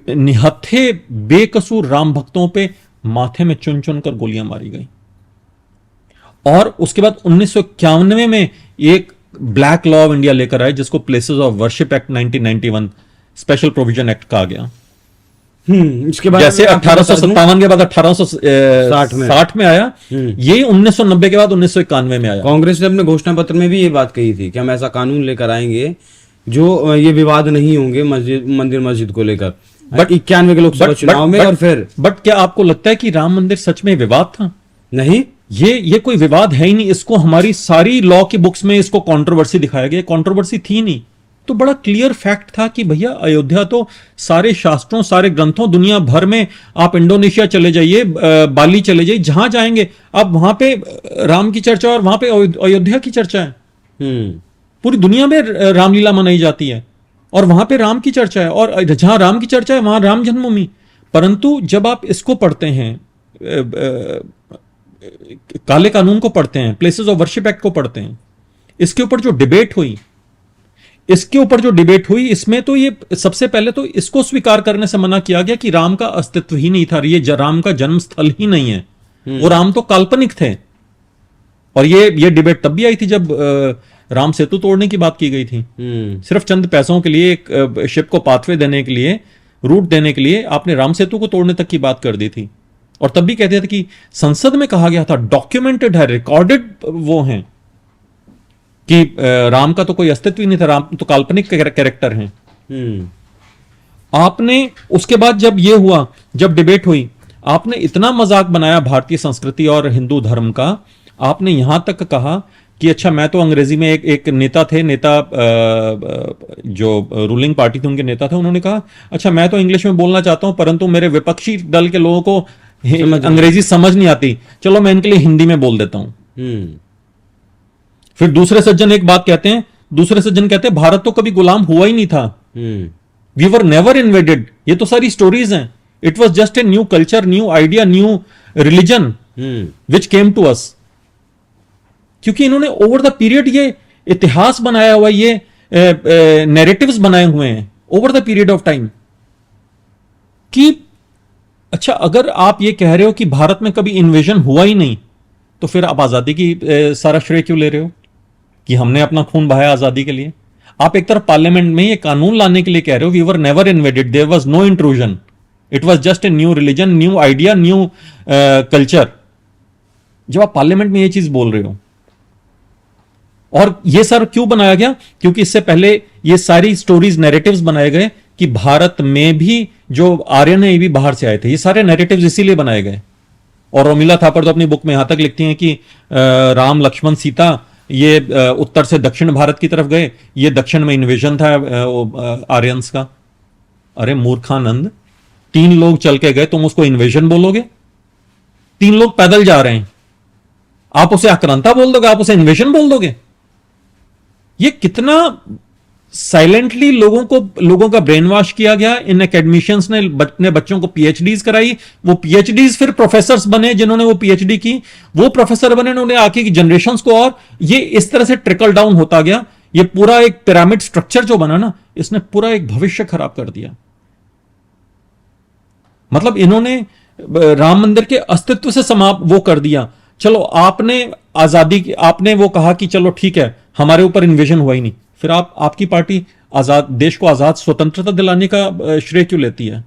निहत्थे बेकसूर राम भक्तों पे माथे में चुन चुन कर गोलियां मारी गई, और उसके बाद 1991 में एक ब्लैक लॉ ऑफ इंडिया लेकर आए, जिसको places of worship act 1991 special provision act कहा गया। इसके बाद जैसे 1857 के बाद 1860 में आया, ये 1990 के बाद 1991 में आया। कांग्रेस ने अपने घोषणा पत्र में भी ये बात कही थी कि हम ऐसा कानून लेकर आएंगे जो ये विवाद नहीं होंगे मंदिर मस्जिद को लेकर, बट 91 के लोकसभा चुनाव में। और फिर क्या आपको लगता है कि राम मंदिर सच में विवाद था? नहीं, ये कोई विवाद है ही नहीं। इसको हमारी सारी लॉ की बुक्स में इसको कंट्रोवर्सी दिखाया गया, कंट्रोवर्सी थी नहीं। तो बड़ा क्लियर फैक्ट था कि भैया अयोध्या तो सारे शास्त्रों, सारे ग्रंथों, दुनिया भर में, आप इंडोनेशिया चले जाइए, बाली चले जाइए, जहां जाएंगे आप वहां पे राम की चर्चा, और वहां पे अयोध्या की चर्चा है। पूरी दुनिया में रामलीला मनाई जाती है, और वहां पे राम की चर्चा है, और जहां राम की चर्चा है वहां राम जन्मभूमि। परंतु जब आप इसको पढ़ते हैं, काले कानून को पढ़ते हैं, प्लेसेस ऑफ वर्शिप एक्ट को पढ़ते हैं, इसके ऊपर जो डिबेट हुई, इसमें तो ये सबसे पहले तो इसको स्वीकार करने से मना किया गया कि राम का अस्तित्व ही नहीं था, ये राम का जन्म स्थल ही नहीं है, वो राम तो काल्पनिक थे। और ये डिबेट तब भी आई थी जब राम सेतु तोड़ने की बात की गई थी। सिर्फ चंद पैसों के लिए, एक शिप को पाथवे देने के लिए, रूट देने के लिए आपने राम सेतु को तोड़ने तक की बात कर दी थी। और तब भी कहते थे कि संसद में कहा गया था, डॉक्यूमेंटेड है, रिकॉर्डेड वो हैं कि राम का तो कोई अस्तित्व ही नहीं था, राम तो काल्पनिक कैरेक्टर हैं। आपने उसके बाद जब ये हुआ, जब डिबेट हुई, आपने इतना मजाक बनाया भारतीय संस्कृति और हिंदू धर्म का। आपने यहां तक कहा कि अच्छा, मैं तो अंग्रेजी में एक नेता थे, जो रूलिंग पार्टी थे उनके नेता थे, उन्होंने कहा अच्छा मैं तो इंग्लिश में बोलना चाहता हूं, परंतु मेरे विपक्षी दल के लोगों को अंग्रेजी समझ नहीं आती, चलो मैं इनके लिए हिंदी में बोल देता हूं। फिर दूसरे सज्जन एक बात कहते हैं, भारत तो कभी गुलाम हुआ ही नहीं था, वी वर नेवर इन्वेडेड। ये तो सारी स्टोरीज हैं, it was just a new culture, new idea, new religion which came to us. क्योंकि इन्होंने ओवर द पीरियड ये इतिहास बनाया हुआ, ये नैरेटिव्स बनाए हुए हैं over the period of time कि अच्छा, अगर आप ये कह रहे हो कि भारत में कभी इन्वेजन हुआ ही नहीं, तो फिर आप आजादी की सारा श्रेय क्यों ले रहे हो कि हमने अपना खून बहाया आजादी के लिए? आप एक तरफ पार्लियामेंट में ये कानून लाने के लिए कह रहे हो, we were never invaded, there was no intrusion, it was just a new religion, new idea, new culture. जब आप पार्लियामेंट में ये चीज बोल रहे हो, और ये सर क्यों बनाया गया? क्योंकि इससे पहले ये सारी स्टोरीज, नैरेटिव्स बनाए गए कि भारत में भी जो आर्यन है ये भी बाहर से आए थे। ये सारे नैरेटिव्स इसीलिए बनाए गए। और रोमिला थापर तो अपनी बुक में यहां तक लिखती हैं कि राम, लक्ष्मण, सीता ये उत्तर से दक्षिण भारत की तरफ गए, ये दक्षिण में इन्वेजन था आर्यंस का। अरे मूर्खानंद, 3 लोग चल के गए, तुम उसको इन्वेजन बोलोगे? 3 लोग पैदल जा रहे हैं, आप उसे आक्रांता बोल दोगे? आप उसे इन्वेजन बोल दोगे? ये कितना साइलेंटली लोगों का ब्रेन वॉश किया गया। इन एकेडमिशियंस ने बच्चों को पीएचडीज कराई, वो पीएचडीज फिर प्रोफेसर्स बने, जिन्होंने वो पीएचडी की वो प्रोफेसर बने, उन्होंने आके की जनरेशंस को, और ये इस तरह से ट्रिकल डाउन होता गया। ये पूरा एक पिरामिड स्ट्रक्चर जो बना ना, इसने पूरा एक भविष्य खराब कर दिया। मतलब इन्होंने राम मंदिर के अस्तित्व से समाप्त वो कर दिया। चलो आपने आपने वो कहा कि चलो ठीक है, हमारे ऊपर इन्वेजन हुआ ही नहीं, फिर आपकी पार्टी आजाद देश को आजाद स्वतंत्रता दिलाने का श्रेय क्यों लेती है?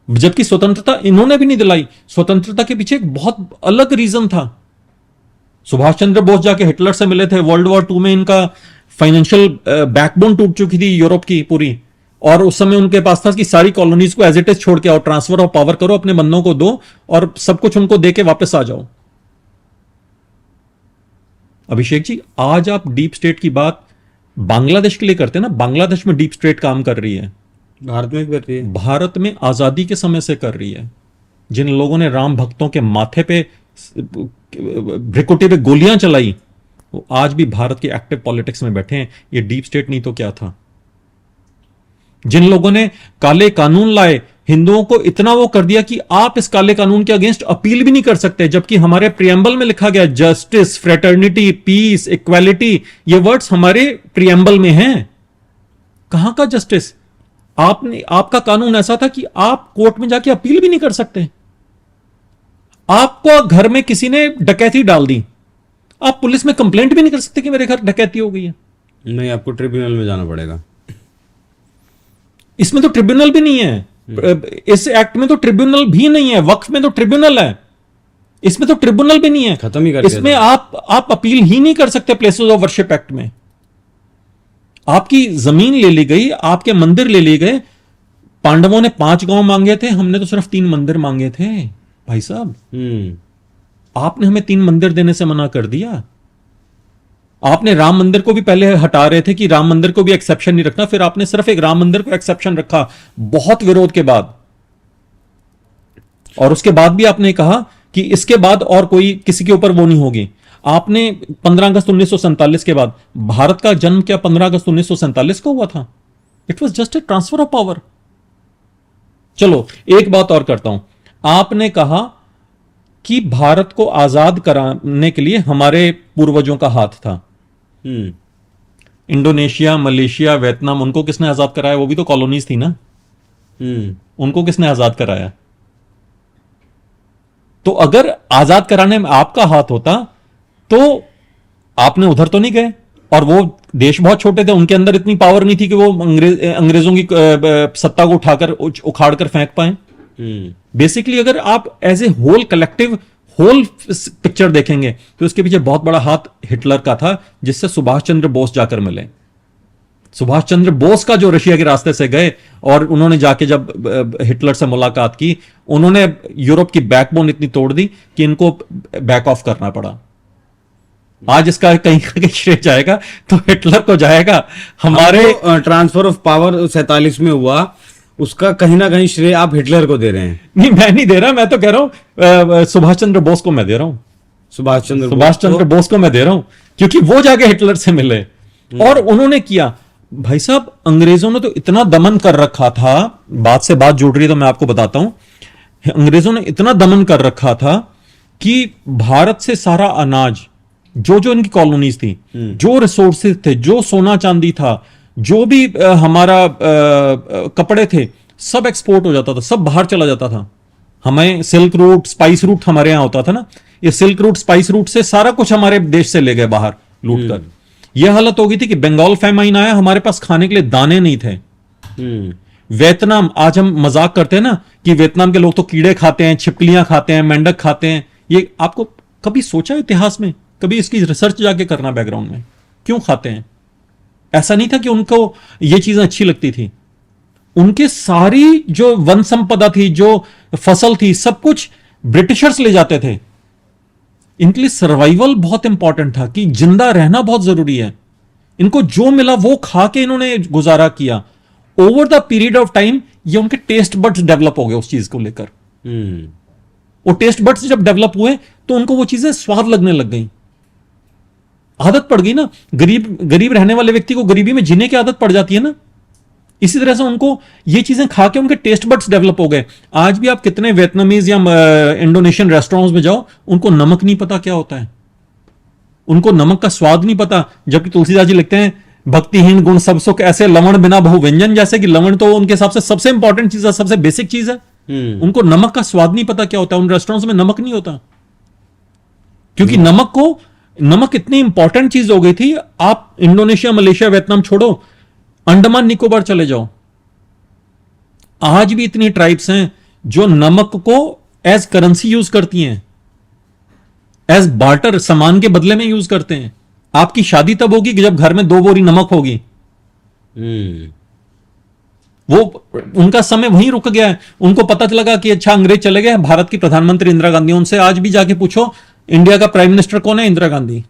जबकि स्वतंत्रता इन्होंने भी नहीं दिलाई। स्वतंत्रता के पीछे एक बहुत अलग रीजन था। सुभाष चंद्र बोस जाके हिटलर से मिले थे। वर्ल्ड वॉर 2 में इनका फाइनेंशियल बैकबोन टूट चुकी थी यूरोप की पूरी, और उस समय उनके पास था कि सारी कॉलोनीज को एज इट इज छोड़ के आओ, ट्रांसफर ऑफ पावर करो, अपने बंदों को दो और सब कुछ उनको दे के वापस आ जाओ। अभिषेक जी, आज आप डीप स्टेट की बात बांग्लादेश के लिए करते हैं ना, बांग्लादेश में डीप स्टेट काम कर रही है, भारत में भी कर रही है, भारत में आजादी के समय से कर रही है। जिन लोगों ने राम भक्तों के माथे पे भ्रिकुटी पे गोलियां चलाई, वो आज भी भारत के एक्टिव पॉलिटिक्स में बैठे हैं। ये डीप स्टेट नहीं तो क्या था? जिन लोगों ने काले कानून लाए, हिंदुओं को इतना वो कर दिया कि आप इस काले कानून के अगेंस्ट अपील भी नहीं कर सकते, जबकि हमारे प्रियम्बल में लिखा गया जस्टिस, फ्रेटर्निटी, पीस, इक्वालिटी, ये वर्ड्स हमारे प्रियम्बल में हैं। कहां का जस्टिस? आपका कानून ऐसा था कि आप कोर्ट में जाके अपील भी नहीं कर सकते। आपको घर में किसी ने डकैती डाल दी, आप पुलिस में कंप्लेंट भी नहीं कर सकते कि मेरे घर डकैती हो गई है। नहीं, आपको ट्रिब्यूनल में जाना पड़ेगा। इसमें तो ट्रिब्यूनल भी नहीं है, इस एक्ट में तो ट्रिब्यूनल भी नहीं है। वक्फ में तो ट्रिब्यूनल है, इसमें तो ट्रिब्यूनल भी नहीं है। खत्म ही कर इसमें आप अपील ही नहीं कर सकते। प्लेसेस ऑफ वर्शिप एक्ट में आपकी जमीन ले ली गई, आपके मंदिर ले लिए गए। पांडवों ने 5 गांव मांगे थे, हमने तो सिर्फ 3 मंदिर मांगे थे भाई साहब। आपने हमें 3 मंदिर देने से मना कर दिया। आपने राम मंदिर को भी पहले हटा रहे थे कि राम मंदिर को भी एक्सेप्शन नहीं रखना, फिर आपने सिर्फ एक राम मंदिर को एक्सेप्शन रखा बहुत विरोध के बाद, और उसके बाद भी आपने कहा कि इसके बाद और कोई किसी के ऊपर वो नहीं होगी। आपने 15 अगस्त 1947 के बाद, भारत का जन्म क्या 15 अगस्त 1947 को हुआ था? It was just A transfer of power. चलो एक बात और करता हूं। आपने कहा कि भारत को आजाद कराने के लिए हमारे पूर्वजों का हाथ था। इंडोनेशिया, मलेशिया, वियतनाम, उनको किसने आजाद कराया? वो भी तो कॉलोनीज थी ना। उनको किसने आजाद कराया? तो अगर आजाद कराने में आपका हाथ होता तो आपने उधर तो नहीं गए, और वो देश बहुत छोटे थे, उनके अंदर इतनी पावर नहीं थी कि वो अंग्रेजों की सत्ता को उठाकर उखाड़कर फेंक पाए। बेसिकली अगर आप as a whole collective whole picture देखेंगे तो इसके पीछे बहुत बड़ा हाथ हिटलर का था, जिससे सुभाष चंद्र बोस जाकर मिले। सुभाष चंद्र बोस का जो रशिया के रास्ते से गए और उन्होंने जाके जब हिटलर से मुलाकात की, उन्होंने यूरोप की बैकबोन इतनी तोड़ दी कि इनको बैक ऑफ करना पड़ा। आज इसका कहीं कहीं श्रेय जाएगा तो हिटलर को जाएगा। हमारे ट्रांसफर ऑफ पावर 47 में हुआ, उसका कहीं ना कहीं श्रेय आप हिटलर को दे रहे हैं। नहीं, मैं नहीं दे रहा, मैं तो कह रहा हूं सुभाष चंद्र बोस को मैं दे रहा हूं। सुभाष चंद्र बोस को मैं दे रहा हूं क्योंकि वो जाके हिटलर से मिले और उन्होंने किया। भाई साहब, अंग्रेजों ने तो इतना दमन कर रखा था, बात से बात जुड़ रही है तो मैं आपको बताता हूं। अंग्रेजों ने इतना दमन कर रखा था कि भारत से सारा अनाज, जो जो इनकी कॉलोनीज थी, जो रिसोर्सेज थे, जो सोना चांदी था, जो भी हमारा कपड़े थे, सब एक्सपोर्ट हो जाता था, सब बाहर चला जाता था। हमें सिल्क रूट, स्पाइस रूट हमारे यहां होता था ना, ये सिल्क रूट, स्पाइस रूट से सारा कुछ हमारे देश से ले गए बाहर लूट कर। यह हालत हो गई थी कि बंगाल फेमाइन आया, हमारे पास खाने के लिए दाने नहीं थे। वियतनाम, आज हम मजाक करते हैं ना कि वियतनाम के लोग तो कीड़े खाते हैं, छिपकलियां खाते हैं, मेंढक खाते हैं। ये आपको कभी सोचा इतिहास में? कभी इसकी रिसर्च जाके करना बैकग्राउंड में, क्यों खाते हैं? ऐसा नहीं था कि उनको ये चीजें अच्छी लगती थी। उनके सारी जो वन संपदा थी, जो फसल थी, सब कुछ ब्रिटिशर्स ले जाते थे। इनके लिए सर्वाइवल बहुत इंपॉर्टेंट था कि जिंदा रहना बहुत जरूरी है। इनको जो मिला वो खा के इन्होंने गुजारा किया। Over the period of time ये उनके टेस्ट बड्स डेवलप हो गए उस चीज को लेकर। वो टेस्ट बड्स जब डेवलप हुए तो उनको वो चीजें स्वाद लगने लग गई। आदत पड़ गई ना, गरीब गरीब रहने वाले व्यक्ति को गरीबी में जीने की आदत पड़ जाती है ना। इसी तरह से उनको ये चीजें खा के उनके टेस्ट बड्स डेवलप हो गए। आज भी आप कितने वियतनामीज या इंडोनेशियन रेस्टोरेंट्स में जाओ, उनको नमक नहीं पता क्या होता है, उनको नमक का स्वाद नहीं पता। जबकि तुलसीदास जी लिखते हैं भक्तिहीन गुण सब सुख ऐसे लवण बिना बहु व्यंजन, जैसे कि लवण तो उनके हिसाब से सबसे इंपॉर्टेंट चीज है, सबसे बेसिक चीज है। उनको नमक का स्वाद नहीं पता क्या होता है, उन रेस्टोरेंट्स में नमक नहीं होता, क्योंकि नमक इतनी इंपॉर्टेंट चीज हो गई थी। आप इंडोनेशिया, मलेशिया, वियतनाम छोड़ो, अंडमान निकोबार चले जाओ, आज भी इतनी ट्राइब्स हैं जो नमक को एज करेंसी यूज करती हैं, एज बार्टर, सामान के बदले में यूज करते हैं। आपकी शादी तब होगी कि जब घर में 2 बोरी नमक होगी। वो उनका समय वहीं रुक गया है। उनको पता लगा कि अच्छा अंग्रेज चले गए, भारत की प्रधानमंत्री इंदिरा गांधी, उनसे आज भी जाके पूछो इंडिया का प्राइम मिनिस्टर कौन है, इंदिरा गांधी,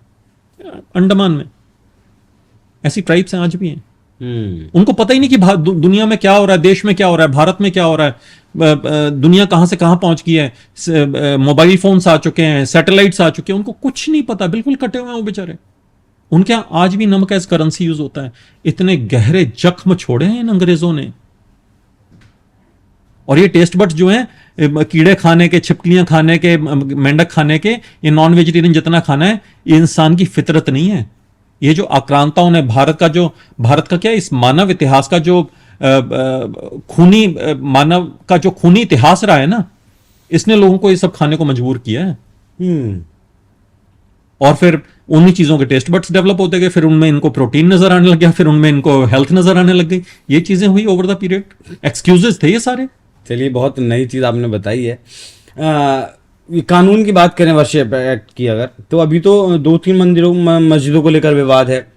अंडमान में। ऐसी ट्राइब्स हैं आज भी हैं। उनको पता ही नहीं कि दुनिया में क्या हो रहा है, देश में क्या हो रहा है, भारत में क्या हो रहा है, दुनिया कहां से कहां पहुंच गई है, मोबाइल फोन्स आ चुके हैं, सैटेलाइट्स आ चुके हैं, उनको कुछ नहीं पता, बिल्कुल कटे हुए हैं वो बेचारे। उनके यहां आज भी नमक एज करेंसी यूज होता है। इतने गहरे जख्म छोड़े हैं इन अंग्रेजों ने। और ये टेस्ट बड्स जो हैं, कीड़े खाने के, छिपकलियां खाने के, मेंढक खाने के, ये नॉन वेजिटेरियन जितना खाना है, ये इंसान की फितरत नहीं है। ये जो आक्रांताओं ने भारत का क्या, इस मानव इतिहास का जो मानव का जो खूनी इतिहास रहा है ना, इसने लोगों को ये सब खाने को मजबूर किया है। और फिर उन्हीं चीजों के टेस्ट बड्स डेवलप होते गए, फिर उनमें इनको प्रोटीन नजर आने लग गया, फिर उनमें इनको हेल्थ नजर आने लग गई। ये चीजें हुई ओवर द पीरियड, एक्सक्यूजेस थे ये सारे। चलिए, बहुत नई चीज आपने बताई है। कानून की बात करें, वर्शिप एक्ट की, अगर तो अभी तो 2-3 मस्जिदों को लेकर विवाद है।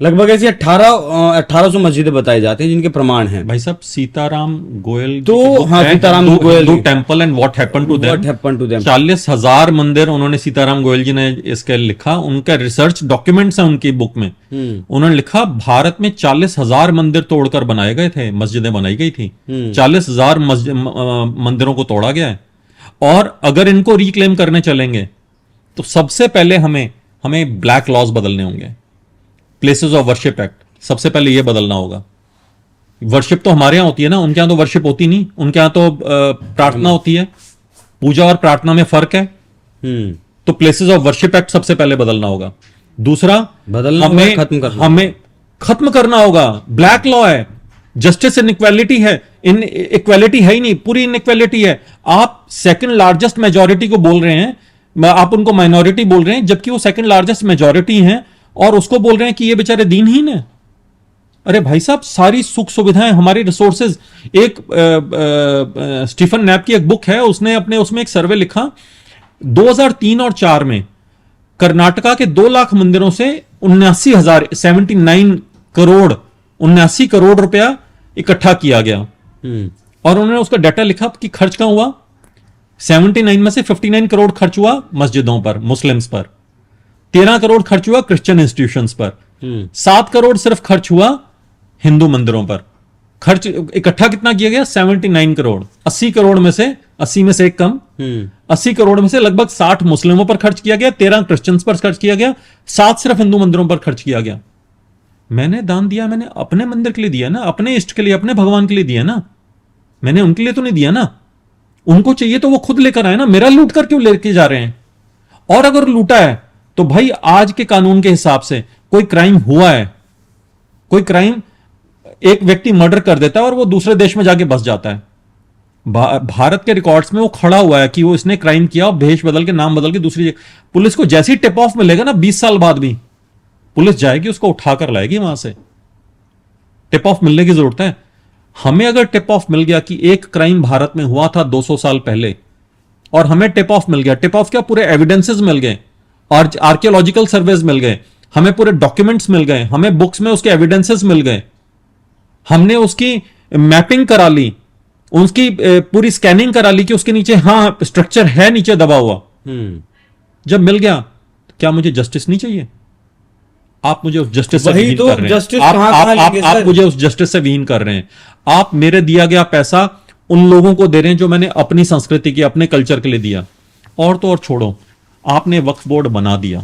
लगभग ऐसी 1800 मस्जिदें बताई जाती हैं जिनके प्रमाण हैं। भाई साहब, सीताराम गोयल, तो हाँ, सीताराम गोयल, दो temple and what happened to them, 40,000 मंदिर उन्होंने, सीताराम गोयल जी ने इसके लिखा। उनका रिसर्च डॉक्यूमेंट्स है उनकी बुक में। उन्होंने लिखा भारत में 40,000 मंदिर तोड़कर बनाए गए थे, मस्जिदें बनाई गई थी। 40,000 मंदिरों को तोड़ा गया है। और अगर इनको रिक्लेम करने चलेंगे तो सबसे पहले हमें ब्लैक लॉज बदलने होंगे। प्लेसेस ऑफ वर्शिप एक्ट, सबसे पहले यह बदलना होगा। वर्शिप तो हमारे यहां होती है ना, उनके यहां तो वर्शिप होती नहीं, उनके यहां तो प्रार्थना होती है। पूजा और प्रार्थना में फर्क है। तो प्लेसेस ऑफ वर्शिप एक्ट सबसे पहले बदलना होगा। दूसरा, हमें खत्म करना होगा। ब्लैक लॉ है, जस्टिस इनइक्वालिटी है, इक्वालिटी है ही नहीं, पूरी इनइक्वालिटी है। आप सेकंड लार्जेस्ट मेजॉरिटी को बोल रहे हैं, आप उनको माइनॉरिटी बोल रहे हैं, जबकि वो सेकंड लार्जेस्ट मेजॉरिटी हैं, और उसको बोल रहे हैं कि ये बेचारे दीनहीन है। अरे भाई साहब, सारी सुख सुविधाएं, हमारी रिसोर्सेज। एक स्टीफन नैप की एक बुक है, उसने उसमें एक सर्वे लिखा 2003 और 4 में कर्नाटका के 2 लाख मंदिरों से 79 करोड़ रुपया इकट्ठा किया गया। और उन्होंने उसका डाटा लिखा कि खर्च कहां हुआ। 79 में से 59 करोड़ खर्च हुआ मस्जिदों पर, मुस्लिम्स पर। 13 करोड़ खर्च हुआ क्रिश्चियन इंस्टीट्यूशंस पर। 7 करोड़ सिर्फ खर्च हुआ हिंदू मंदिरों पर। खर्च इकट्ठा कितना किया गया? 79 करोड़। 80 करोड़ में से, 80 में से एक कम, 80 करोड़ में से लगभग 60 मुस्लिमों पर खर्च किया गया, 13 क्रिश्चियंस पर खर्च किया गया, 7 सिर्फ हिंदू मंदिरों पर खर्च किया गया। मैंने दान दिया, मैंने अपने मंदिर के लिए दिया ना, अपने इष्ट के लिए, अपने भगवान के लिए दिया ना, मैंने उनके लिए तो नहीं दिया ना। उनको चाहिए तो वो खुद लेकर आए ना, मेरा लूट कर क्यों लेके जा रहे हैं? और अगर लूटा है तो भाई आज के कानून के हिसाब से कोई क्राइम हुआ है, कोई क्राइम, एक व्यक्ति मर्डर कर देता है और वो दूसरे देश में जाके बस जाता है, भारत के रिकॉर्ड्स में वो खड़ा हुआ है कि वो इसने क्राइम किया, और भेष बदल के, नाम बदल के दूसरी जगह, पुलिस को जैसे ही टिप ऑफ मिलेगा ना, 20 साल बाद भी पुलिस जाएगी, उसको उठाकर लाएगी वहां से। टिप ऑफ मिलने की जरूरत है। हमें अगर टिप ऑफ मिल गया कि एक क्राइम भारत में हुआ था 200 साल पहले, और हमें टिप ऑफ मिल गया, टिप ऑफ क्या, पूरे एविडेंसेस मिल गए, और आर्कियोलॉजिकल सर्वेज मिल गए, हमें पूरे डॉक्यूमेंट्स मिल गए, हमें बुक्स में उसके एविडेंसेस मिल गए, हमने उसकी मैपिंग करा ली, उसकी पूरी स्कैनिंग करा ली कि उसके नीचे हाँ स्ट्रक्चर है नीचे दबा हुआ। जब मिल गया, क्या मुझे जस्टिस नहीं चाहिए? आप मुझे उस जस्टिस से विहीन कर रहे हैं। आप मुझे उस जस्टिस से विहीन कर रहे हैं। आप मेरे दिया गया पैसा उन लोगों को दे रहे हैं जो मैंने अपनी संस्कृति की, अपने कल्चर के लिए दिया। और तो और छोड़ो, आपने वक्फ बोर्ड बना दिया,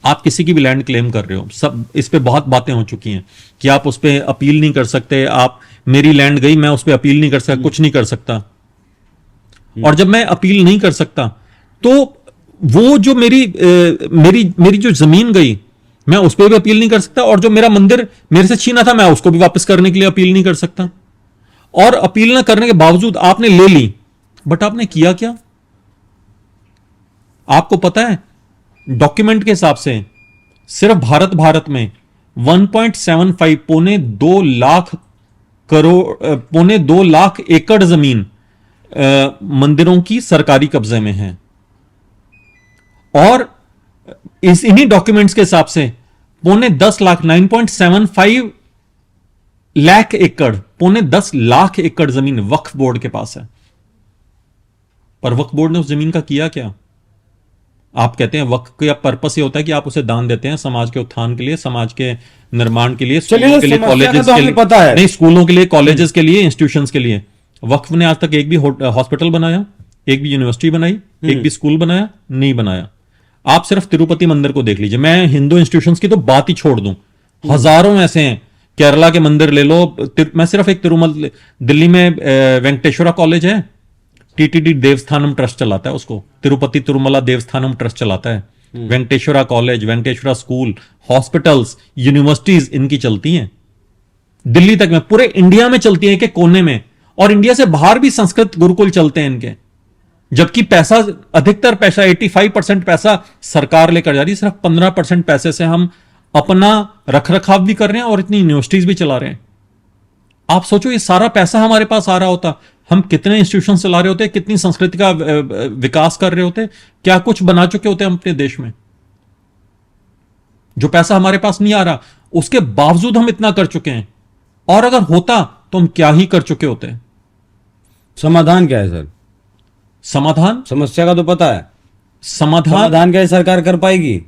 आप किसी की भी लैंड क्लेम कर रहे हो, सब इस पे बहुत बातें हो चुकी हैं कि आप उस पे अपील नहीं कर सकते, आप मेरी लैंड गई मैं उस पे अपील नहीं कर सकता, कुछ नहीं कर सकता। और जब मैं अपील नहीं कर सकता तो वो जो मेरी जो जमीन गई मैं उस पर भी अपील नहीं कर सकता, और जो मेरा मंदिर मेरे से छीना था मैं उसको भी वापस करने के लिए अपील नहीं कर सकता। और अपील ना करने के बावजूद आपने ले ली, बट आपने किया क्या? आपको पता है डॉक्यूमेंट के हिसाब से सिर्फ भारत में 1.75 पौने 2 लाख एकड़ जमीन मंदिरों की सरकारी कब्जे में है। और इन्हीं डॉक्यूमेंट्स के हिसाब से पौने 10 लाख 9.75 लाख एकड़, पौने 10 लाख एकड़ जमीन वक्फ बोर्ड के पास है। पर वक्फ बोर्ड ने उस जमीन का किया क्या? आप कहते हैं वक्फ का पर्पस ये होता है कि आप उसे दान देते हैं समाज के उत्थान के लिए, समाज के निर्माण के लिए, स्कूलों के लिए, कॉलेजेस के लिए, पता है नहीं स्कूलों के लिए, कॉलेजेस के लिए, इंस्टीट्यूशंस के लिए। वक्फ ने आज तक एक भी हॉस्पिटल बनाया, एक भी यूनिवर्सिटी बनाई, एक भी स्कूल बनाया? नहीं बनाया। आप सिर्फ तिरुपति मंदिर को देख लीजिए, मैं हिंदू इंस्टीट्यूशंस की तो बात ही छोड़ दूं, हजारों ऐसे हैं। केरला के मंदिर ले लो, मैं सिर्फ एक तिरुमल, दिल्ली में वेंकटेश्वरा कॉलेज है, टीटीडी देवस्थानम ट्रस्ट चलाता है उसको, तिरुपति तिरुमला देवस्थानम ट्रस्ट चलाता है। Venkateswara college, Venkateswara school, hospitals, universities इनकी चलती हैं दिल्ली तक में, पूरे इंडिया में चलती है कि कोने में, और इंडिया से बाहर भी संस्कृत गुरुकुल चलते हैं इनके। जबकि पैसा, अधिकतर पैसा 85% पैसा सरकार लेकर जा रही है, सिर्फ 15% पैसे से हम अपना रखरखाव भी कर रहे हैं और इतनी यूनिवर्सिटीज भी चला रहे हैं। आप सोचो ये सारा पैसा हमारे पास आ रहा होता, हम कितने इंस्टीट्यूशन चला रहे होते, कितनी संस्कृति का विकास कर रहे होते, क्या कुछ बना चुके होते हम अपने देश में। जो पैसा हमारे पास नहीं आ रहा, उसके बावजूद हम इतना कर चुके हैं, और अगर होता तो हम क्या ही कर चुके होते। समाधान क्या है सर? समाधान, समस्या का तो पता है, समाधान क्या सरकार कर पाएगी?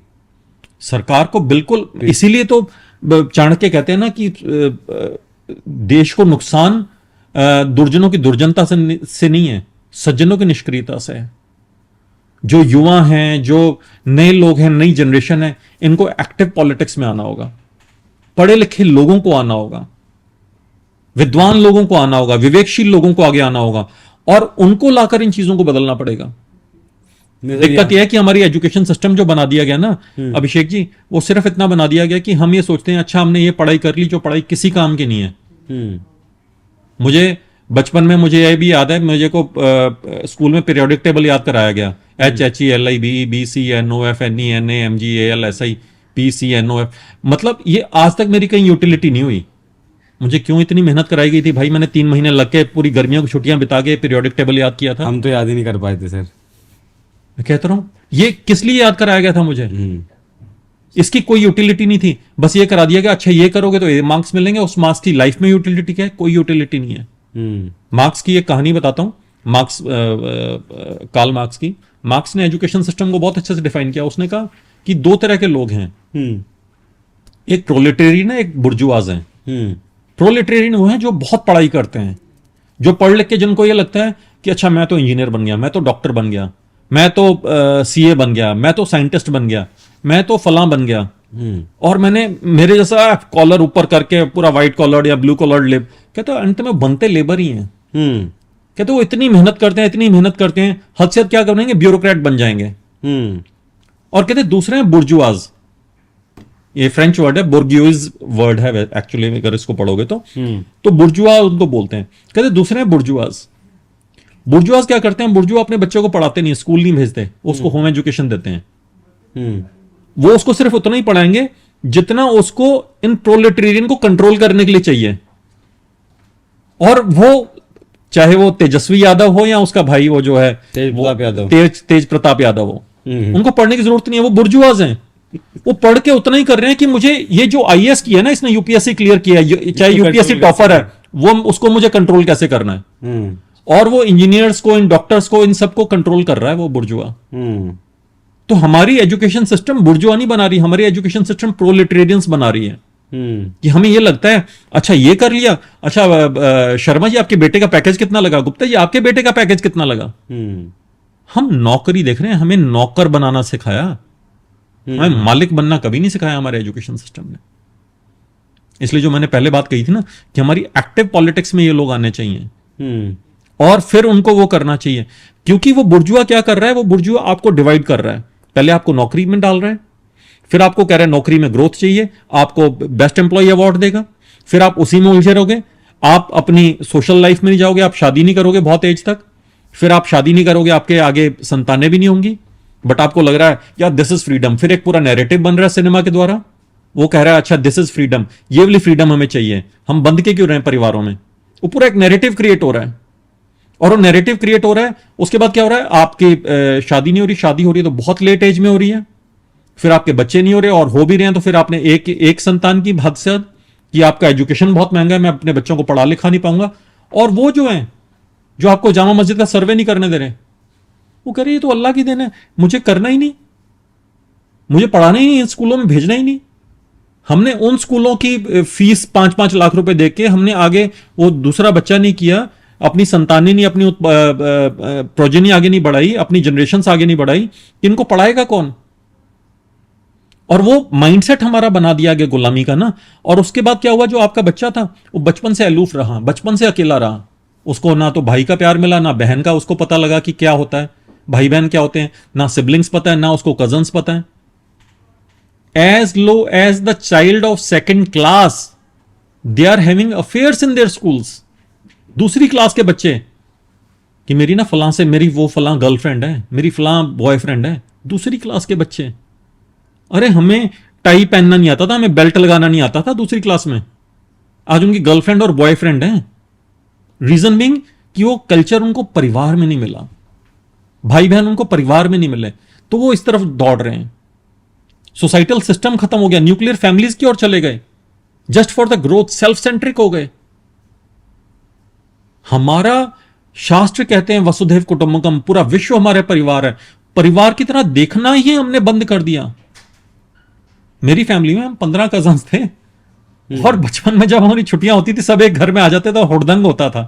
सरकार को बिल्कुल, इसीलिए तो चाणक्य कहते हैं ना कि देश को नुकसान दुर्जनों की दुर्जनता से नहीं है, सज्जनों की निष्क्रियता से है। जो युवा हैं, जो नए लोग हैं, नई जनरेशन है, इनको एक्टिव पॉलिटिक्स में आना होगा, पढ़े लिखे लोगों को आना होगा, विद्वान लोगों को आना होगा, विवेकशील लोगों को आगे आना होगा, और उनको लाकर इन चीजों को बदलना पड़ेगा। दिक्कत यह है कि हमारी एजुकेशन सिस्टम जो बना दिया गया ना अभिषेक जी, वो सिर्फ इतना बना दिया गया कि हम ये सोचते हैं अच्छा हमने ये पढ़ाई कर ली जो पढ़ाई किसी काम की नहीं है। मुझे बचपन में मुझे यह भी याद है, मुझे को स्कूल में पीरियोडिक टेबल याद कराया गया, HHELI BCNOF NE NA MG AL SI PCNOF, मतलब ये आज तक मेरी कहीं यूटिलिटी नहीं हुई। मुझे क्यों इतनी मेहनत कराई गई थी भाई? मैंने 3 महीने लग के पूरी गर्मियों की छुट्टियां बिता के पीरियोडिक टेबल याद किया था। हम तो याद ही नहीं कर पाए थे सर। मैं कहता रहा हूं ये किस लिए याद कराया गया था मुझे? इसकी कोई यूटिलिटी नहीं थी, बस ये करा दिया गया अच्छा ये करोगे तो ये मार्क्स मिलेंगे। उस मार्क्स की लाइफ में यूटिलिटी क्या है? कोई यूटिलिटी नहीं है। मार्क्स की एक कहानी बताता हूं, कार्ल मार्क्स की। मार्क्स ने एजुकेशन सिस्टम को बहुत अच्छे से डिफाइन किया। उसने कहा कि 2 तरह के लोग हैं, एक प्रोलेटेरियन है, एक बुर्जुआज है। प्रोलेटेरियन वो हैं जो बहुत पढ़ाई करते हैं, जो पढ़ लिख के जिनको ये लगता है कि अच्छा मैं तो इंजीनियर बन गया, मैं तो डॉक्टर बन गया, मैं तो CA बन गया, मैं तो साइंटिस्ट बन गया, मैं तो फलां बन गया, और मैंने मेरे जैसा कॉलर ऊपर करके पूरा व्हाइट कॉलर या ब्लू कॉलर लेब, कहते हैं अंत में बनते लेबर ही हैं। कहते वो इतनी मेहनत करते हैं, इतनी मेहनत करते हैं, हद से क्या करेंगे, ब्यूरोक्रेट बन जाएंगे। और कहते दूसरे हैं बुर्जुआज, ये फ्रेंच वर्ड है, बोर्गियोज वर्ड है एक्चुअली, अगर इसको पढ़ोगे तो बुर्जुआ उनको बोलते हैं। कहते दूसरे हैं बुर्जुआज। बुर्जुआज क्या करते हैं? बुर्जुआ अपने बच्चों को पढ़ाते नहीं, स्कूल नहीं भेजते, उसको होम एजुकेशन देते हैं। वो उसको सिर्फ उतना ही पढ़ाएंगे जितना उसको इन प्रोलेटेरियन को कंट्रोल करने के लिए चाहिए। और वो चाहे वो तेजस्वी यादव हो या उसका भाई वो जो है तेज प्रताप यादव हो, उनको पढ़ने की जरूरत नहीं है, वो बुर्जुआज हैं। वो पढ़ के उतना ही कर रहे हैं कि मुझे ये जो IAS किया ना, इसने UPSC क्लियर किया, चाहे UPSC टॉपर है, वो उसको मुझे कंट्रोल कैसे करना है। और वो इंजीनियर्स को, इन डॉक्टर्स को, इन सबको कंट्रोल कर रहा है वो बुर्जुआ। तो हमारी एजुकेशन सिस्टम बुर्जुआ नहीं बना रही, हमारी एजुकेशन सिस्टम प्रोलेटेरियंस बना रही है। कि हमें ये लगता है अच्छा ये कर लिया, अच्छा शर्मा जी आपके बेटे का पैकेज कितना लगा, गुप्ता जी आपके बेटे का पैकेज कितना लगा। हम नौकरी देख रहे हैं, हमें नौकर बनाना सिखाया। हमें मालिक बनना कभी नहीं सिखाया हमारे एजुकेशन सिस्टम ने। इसलिए जो मैंने पहले बात कही थी ना कि हमारी एक्टिव पॉलिटिक्स में ये लोग आने चाहिए और फिर उनको वो करना चाहिए, क्योंकि वो बुर्जुआ क्या कर रहा है, वो बुर्जुआ आपको डिवाइड कर रहा है। पहले आपको नौकरी में डाल रहा है, फिर आपको कह रहा है नौकरी में ग्रोथ चाहिए, आपको बेस्ट एम्प्लॉय अवार्ड देगा, फिर आप उसी में उलझे रहोगे, आप अपनी सोशल लाइफ में नहीं जाओगे, आप शादी नहीं करोगे बहुत एज तक, फिर आप शादी नहीं करोगे, आपके आगे संतानें भी नहीं होंगी, बट आपको लग रहा है यार दिस इज फ्रीडम। फिर एक पूरा नैरेटिव बन रहा है सिनेमा के द्वारा, वो कह रहा है अच्छा दिस इज फ्रीडम, ये वाली फ्रीडम हमें चाहिए, हम बंद के क्यों रहे हैं परिवारों में। वो पूरा एक नैरेटिव क्रिएट हो रहा है, और वो नैरेटिव क्रिएट हो रहा है, उसके बाद क्या हो रहा है, आपकी शादी नहीं हो रही, शादी हो रही है तो बहुत लेट एज में हो रही है, फिर आपके बच्चे नहीं हो रहे, और हो भी रहे हैं तो फिर आपने एक संतान की हद से कि आपका एजुकेशन बहुत महंगा है, मैं अपने बच्चों को पढ़ा लिखा नहीं पाऊंगा। और वो जो है जो आपको जामा मस्जिद का सर्वे नहीं करने दे रहे, वो कह रहे ये तो अल्लाह की देन है, मुझे करना ही नहीं, मुझे पढ़ाना ही नहीं, स्कूलों में भेजना ही नहीं। हमने उन स्कूलों की फीस 5-5 लाख रुपए दे के हमने आगे वो दूसरा बच्चा नहीं किया, अपनी संतानें नहीं, अपनी प्रोजेनी आगे नहीं बढ़ाई, अपनी जनरेशन आगे नहीं बढ़ाई, इनको पढ़ाएगा कौन। और वो माइंडसेट हमारा बना दिया गया गुलामी का ना। और उसके बाद क्या हुआ, जो आपका बच्चा था वो बचपन से अलूफ रहा, बचपन से अकेला रहा, उसको ना तो भाई का प्यार मिला, ना बहन का उसको पता लगा कि क्या होता है, भाई बहन क्या होते हैं, ना सिबलिंग्स पता है, ना उसको कजन्स पता है। As low as the child of second class they are having affairs in their schools. दूसरी क्लास के बच्चे कि मेरी ना फलां से मेरी वो फलां गर्लफ्रेंड है, मेरी फलां बॉयफ्रेंड है, दूसरी क्लास के बच्चे। अरे हमें टाई पहनना नहीं आता था, हमें बेल्ट लगाना नहीं आता था दूसरी क्लास में, आज उनकी गर्लफ्रेंड और बॉयफ्रेंड है। रीजन बीइंग कि वो कल्चर उनको परिवार में नहीं मिला, भाई बहन उनको परिवार में नहीं मिले, तो वो इस तरफ दौड़ रहे हैं। सोसाइटल सिस्टम खत्म हो गया, न्यूक्लियर फैमिलीज की ओर चले गए, just for the growth, self centric हो गए। हमारा शास्त्र कहते हैं वसुधैव कुटुंबकम, पूरा विश्व हमारे परिवार है, परिवार की तरह देखना ही हमने बंद कर दिया। मेरी फैमिली में हम 15 कजन्स थे, और बचपन में जब हमारी छुट्टियां होती थी सब एक घर में आ जाते थे, हुड़दंग होता था।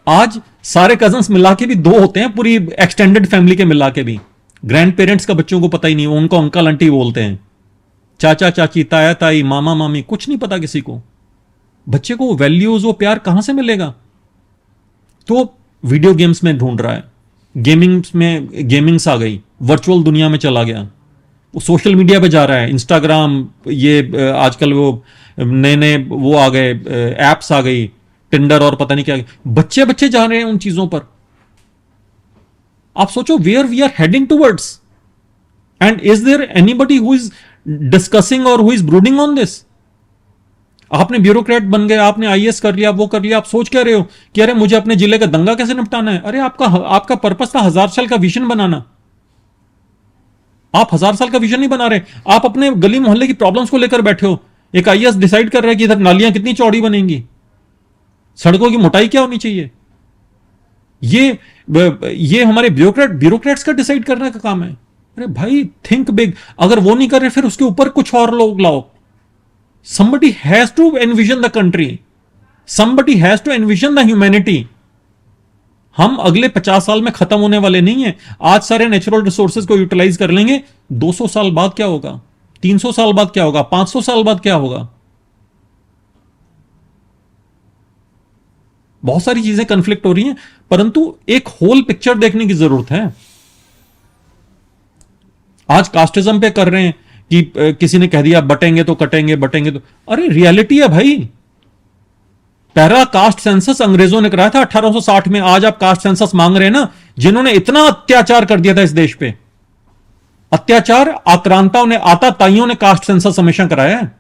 आज सारे कजन्स मिला के भी 2 होते हैं, पूरी एक्सटेंडेड फैमिली के मिला के भी। ग्रैंड पेरेंट्स का बच्चों को पता ही नहीं, उनको अंकल आंटी बोलते हैं, चाचा चाची, ताया ताई, मामा मामी, कुछ नहीं पता किसी को। बच्चे को वैल्यूज, वो प्यार कहां से मिलेगा। तो वीडियो गेम्स में ढूंढ रहा है, गेमिंग्स में गेमिंग्स आ गई, वर्चुअल दुनिया में चला गया, वो सोशल मीडिया पे जा रहा है, इंस्टाग्राम, ये आजकल वो नए नए वो आ गए, एप्स आ गई, टिंडर और पता नहीं क्या, बच्चे बच्चे जा रहे हैं उन चीजों पर। आप सोचो where we are heading towards, and is there anybody who is discussing और who is brooding on this. आपने ब्यूरोक्रेट बन गए, आपने आईएएस कर लिया, वो कर लिया, आप सोच क्या रहे हो कि अरे मुझे अपने जिले का दंगा कैसे निपटाना है। अरे आपका पर्पस था 1000 साल का विजन बनाना, आप 1000 साल का विजन नहीं बना रहे, आप अपने गली मोहल्ले की प्रॉब्लम्स को लेकर बैठे हो। एक आईएएस डिसाइड कर रहा है कि इधर नालियां कितनी चौड़ी बनेंगी, सड़कों की मोटाई क्या होनी चाहिए। ये हमारे ब्यूरोक्रेट्स का डिसाइड करने का काम है। अरे भाई थिंक बिग, अगर वो नहीं कर रहे फिर उसके ऊपर कुछ और लोग लाओ। somebody has to envision the country, somebody has to envision the humanity। हम अगले 50 साल में खत्म होने वाले नहीं है। आज सारे नेचुरल रिसोर्सेज को यूटिलाइज कर लेंगे, 200 साल बाद क्या होगा, 300 साल बाद क्या होगा, 500 साल बाद क्या होगा। बहुत सारी चीजें कंफ्लिक्ट हो रही हैं, परंतु एक होल पिक्चर देखने की जरूरत है। आज कास्टिज्म पे कर रहे हैं कि किसी ने कह दिया बटेंगे तो कटेंगे, बटेंगे तो, अरे रियलिटी है भाई। पहला कास्ट सेंसस अंग्रेजों ने कराया था 1860 में, आज आप कास्ट सेंसस मांग रहे हैं ना, जिन्होंने इतना अत्याचार कर दिया था इस देश पे। अत्याचार आक्रांताओं ने, आताताइयों ने कास्ट सेंसस हमेशा कराया है,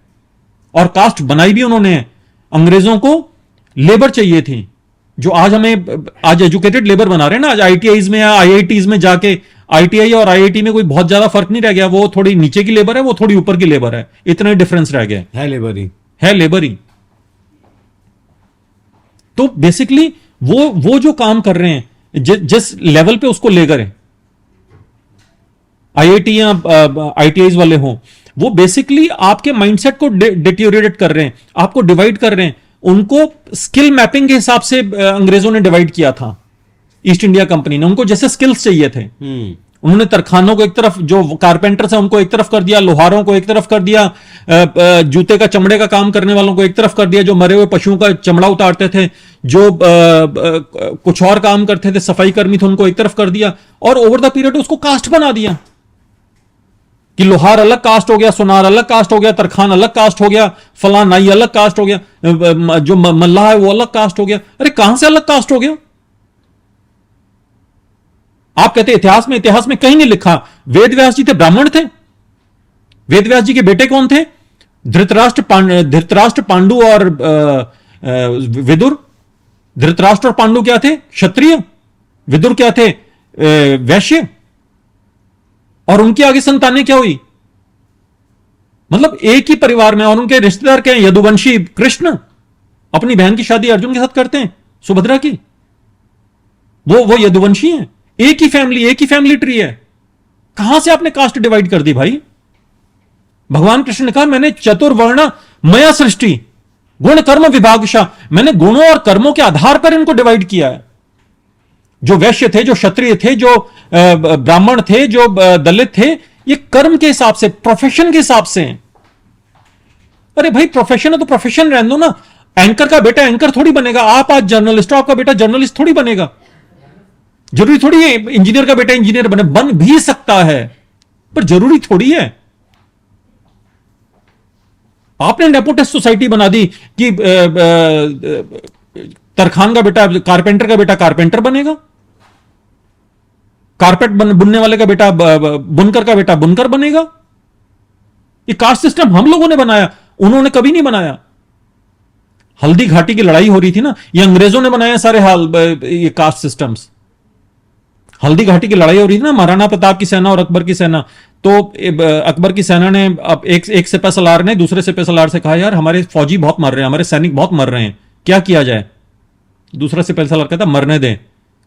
और कास्ट बनाई भी उन्होंने। अंग्रेजों को लेबर चाहिए थी, जो आज हमें आज एजुकेटेड लेबर बना रहे हैं ना। आज आईटीआईज में या आईआईटीज में जाके, आईटीआई और आईआईटी में कोई बहुत ज्यादा फर्क नहीं रह गया, वो थोड़ी नीचे की लेबर है, वो थोड़ी ऊपर की लेबर है, इतना डिफरेंस रह गया है, लेबर ही। तो बेसिकली वो जो काम कर रहे हैं जिस लेवल पे उसको ले गए, आईआईटी या आईटीआईज वाले हों, वो बेसिकली आपके माइंडसेट को डिटेरियोरेट कर रहे हैं, आपको डिवाइड कर रहे हैं। उनको स्किल मैपिंग के हिसाब से अंग्रेजों ने डिवाइड किया था, ईस्ट इंडिया कंपनी ने, उनको जैसे स्किल्स चाहिए थे उन्होंने तरखानों को एक तरफ, जो कारपेंटर्स हैं उनको एक तरफ कर दिया, लोहारों को एक तरफ कर दिया, जूते का चमड़े का काम करने वालों को एक तरफ कर दिया, जो मरे हुए पशुओं का चमड़ा उतारते थे, जो कुछ और काम करते थे, सफाई कर्मी थे, उनको एक तरफ कर दिया, और ओवर द पीरियड उसको कास्ट बना दिया कि लोहार अलग कास्ट हो गया, सुनार अलग कास्ट हो गया, तरखान अलग कास्ट हो गया, फला नाई अलग कास्ट हो गया, जो मल्लाह है वो अलग कास्ट हो गया। अरे कहां से अलग कास्ट हो गया? आप कहते इतिहास में कहीं नहीं लिखा। वेद व्यास जी थे, ब्राह्मण थे। वेद व्यास जी के बेटे कौन थे? धृतराष्ट्र, पांडु और विदुर। धृतराष्ट्र और पांडु क्या थे? क्षत्रिय। विदुर क्या थे? वैश्य। और उनकी आगे संतानें क्या हुई? मतलब एक ही परिवार में। और उनके रिश्तेदार क्या हैं? यदुवंशी कृष्ण अपनी बहन की शादी अर्जुन के साथ करते हैं, सुभद्रा की। वो यदुवंशी हैं। एक ही फैमिली ट्री है। कहां से आपने कास्ट डिवाइड कर दी भाई? भगवान कृष्ण ने कहा मैंने चतुर्वर्ण मया सृष्टि गुण कर्म विभागशा, मैंने गुणों और कर्मों के आधार पर इनको डिवाइड किया है। जो वैश्य थे, जो क्षत्रिय थे, जो ब्राह्मण थे, जो दलित थे, ये कर्म के हिसाब से, प्रोफेशन के हिसाब से। अरे भाई प्रोफेशन है तो प्रोफेशन रहने दो ना। एंकर का बेटा एंकर थोड़ी बनेगा। आप आज जर्नलिस्ट हो, आपका बेटा जर्नलिस्ट थोड़ी बनेगा। जरूरी थोड़ी है इंजीनियर का बेटा इंजीनियर बन भी सकता है, पर जरूरी थोड़ी है। आपने नेपोटिस्ट सोसाइटी बना दी कि तरखान का बेटा, कारपेंटर का बेटा कारपेंटर बनेगा, कारपेट बुनने वाले का बेटा, बुनकर का बेटा बुनकर बनेगा। ये कास्ट सिस्टम हम लोगों ने बनाया, उन्होंने कभी नहीं बनाया। हल्दी घाटी की लड़ाई हो रही थी ना, ये अंग्रेजों ने बनाया सारे हाल ये कास्ट सिस्टम्स। हल्दी घाटी की लड़ाई हो रही थी ना, महाराणा प्रताप की सेना और अकबर की सेना। तो अकबर की सेना ने अब एक सिपह सलार ने दूसरे सिपह सलार से कहा यार हमारे फौजी बहुत मर रहे हैं, हमारे सैनिक बहुत मर रहे हैं, क्या किया जाए? दूसरा सिपह सलार कहता मरने दे,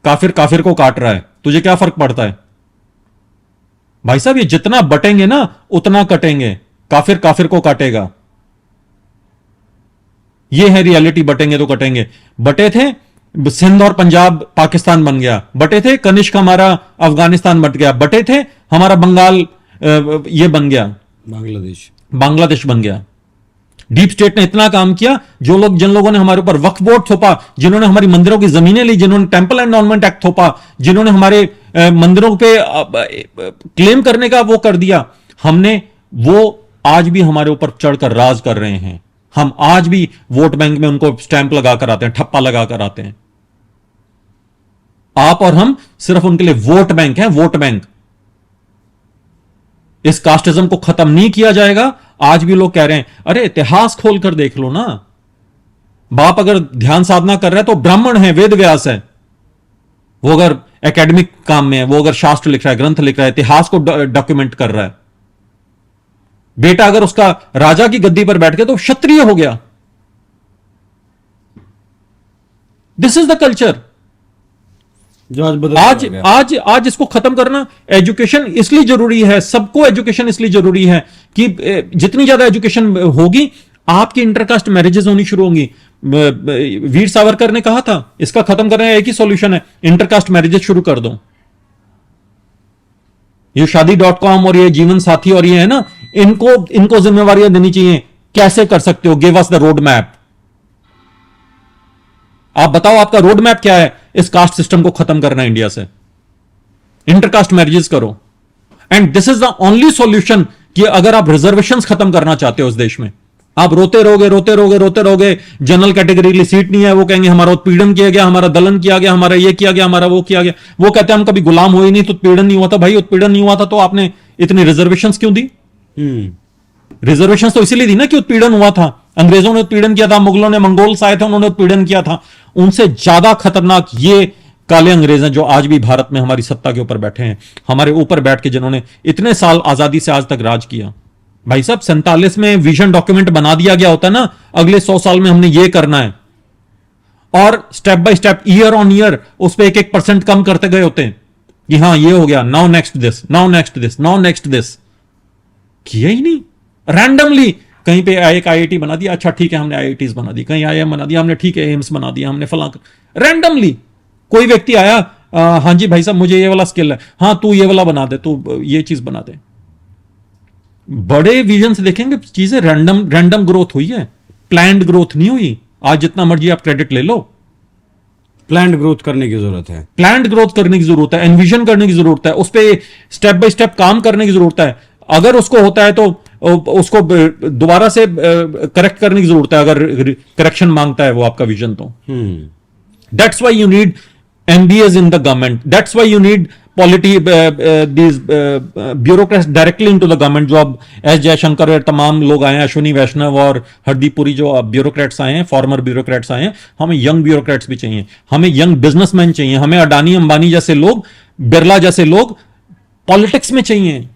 काफिर काफिर को काट रहा है, तुझे क्या फर्क पड़ता है? भाई साहब ये जितना बटेंगे ना उतना कटेंगे, काफिर काफिर को काटेगा। ये है रियलिटी, बटेंगे तो कटेंगे। बटे थे सिंध और पंजाब पाकिस्तान बन गया, बटे थे कनिष्क हमारा अफगानिस्तान बन गया, बटे थे हमारा बंगाल ये बन गया, बांग्लादेश बन गया। डीप स्टेट ने इतना काम किया, जिन लोगों ने हमारे ऊपर वक्फ बोर्ड थोपा, जिन्होंने हमारी मंदिरों की जमीनें ली, जिन्होंने टेंपल एंडोनमेंट एक्ट थोपा, जिन्होंने हमारे मंदिरों पे क्लेम करने का वो कर दिया, हमने वो आज भी हमारे ऊपर चढ़कर राज कर रहे हैं। हम आज भी वोट बैंक में उनको स्टैंप लगाकर आते हैं, ठप्पा लगाकर आते हैं। आप और हम सिर्फ उनके लिए वोट बैंक हैं, वोट बैंक। इस कास्टिज्म को खत्म नहीं किया जाएगा। आज भी लोग कह रहे हैं अरे इतिहास खोलकर देख लो ना। बाप अगर ध्यान साधना कर रहा है तो ब्राह्मण है, वेद व्यास है। वो अगर एकेडमिक काम में है, वो अगर शास्त्र लिख रहा है, ग्रंथ लिख रहा है, इतिहास को डॉक्यूमेंट कर रहा है। बेटा अगर उसका राजा की गद्दी पर बैठ गया तो क्षत्रिय हो गया। This is the culture. आज इसको खत्म करना, एजुकेशन इसलिए जरूरी है, सबको एजुकेशन इसलिए जरूरी है कि जितनी ज्यादा एजुकेशन होगी आपकी इंटरकास्ट मैरिजेस होनी शुरू होंगी। वीर सावरकर ने कहा था इसका खत्म करने का एक ही सॉल्यूशन है, इंटरकास्ट मैरिजेस शुरू कर दो। ये शादी.com और ये जीवन साथी और ये है ना, इनको जिम्मेवारियां देनी चाहिए। कैसे कर सकते हो? Give us the road map. आप बताओ आपका रोड मैप क्या है इस कास्ट सिस्टम को खत्म करना इंडिया से? इंटरकास्ट मैरिजेस करो। And this is the only solution कि अगर आप रिजर्वेशंस खत्म करना चाहते हो इस देश में। आप रोते रहोगे, जनरल कैटेगरी के लिए सीट नहीं है, वो कहेंगे हमारा उत्पीड़न किया गया, हमारा दलन किया गया, हमारा ये किया गया, हमारा वो किया गया। वो कहते हैं हम कभी गुलाम हुए नहीं तो उत्पीड़न नहीं हुआ था। भाई उत्पीड़न नहीं हुआ था तो आपने इतनी रिजर्वेशंस क्यों दी? रिजर्वेशंस तो इसीलिए दी ना कि उत्पीड़न हुआ था। अंग्रेजों ने उत्पीड़न किया था, मुगलों ने, मंगोल्स आए थे उन्होंने उत्पीड़न किया था। उनसे ज्यादा खतरनाक ये काले अंग्रेज हैं जो आज भी भारत में हमारी सत्ता के ऊपर बैठे हैं, हमारे ऊपर बैठ के जिन्होंने इतने साल आजादी से आज तक राज किया। भाई साहब 47 में विजन डॉक्यूमेंट बना दिया गया होता ना, अगले 100 साल में हमने ये करना है, और step by step year on year उस पर 1% कम करते गए होते हैं कि हाँ ये हो गया, now next this, now next this, now next this. किया ही नहीं। रैंडमली कहीं पे एक IIT बना दिया, अच्छा ठीक है हमने IITs बना दी, कहीं IIM बना दिया हमने, ठीक है एम्स बना दिया हमने, फलां। रैंडमली कोई व्यक्ति आया हाँ जी भाई साहब मुझे ये वाला स्किल है, हाँ तू ये वाला बना दे, तू ये चीज बना दे। बड़े विजन से देखेंगे चीजें रैंडम ग्रोथ हुई है, प्लान्ड ग्रोथ नहीं हुई। आज जितना मर्जी आप क्रेडिट ले लो, प्लान्ड ग्रोथ करने की जरूरत है, प्लान्ड ग्रोथ करने की जरूरत है, एनविजन करने की जरूरत है, उस पर स्टेप बाय स्टेप काम करने की जरूरत है। अगर उसको होता है तो उसको दोबारा से करेक्ट करने की जरूरत है, अगर करेक्शन मांगता है वो आपका विजन तो। That's why you need MBAs in the government. That's why you need these bureaucrats directly into the government. जो अब एस जयशंकर और तमाम लोग आए हैं, अश्विनी वैष्णव और हरदीप पुरी जो ब्यूरोक्रेट्स आए हैं, फॉर्मर ब्यूरोक्रेट्स आए हैं। हमें यंग ब्यूरोक्रेट्स भी चाहिए, हमें यंग बिजनेसमैन चाहिए, हमें अडानी अंबानी जैसे लोग, बिरला जैसे लोग पॉलिटिक्स में चाहिए,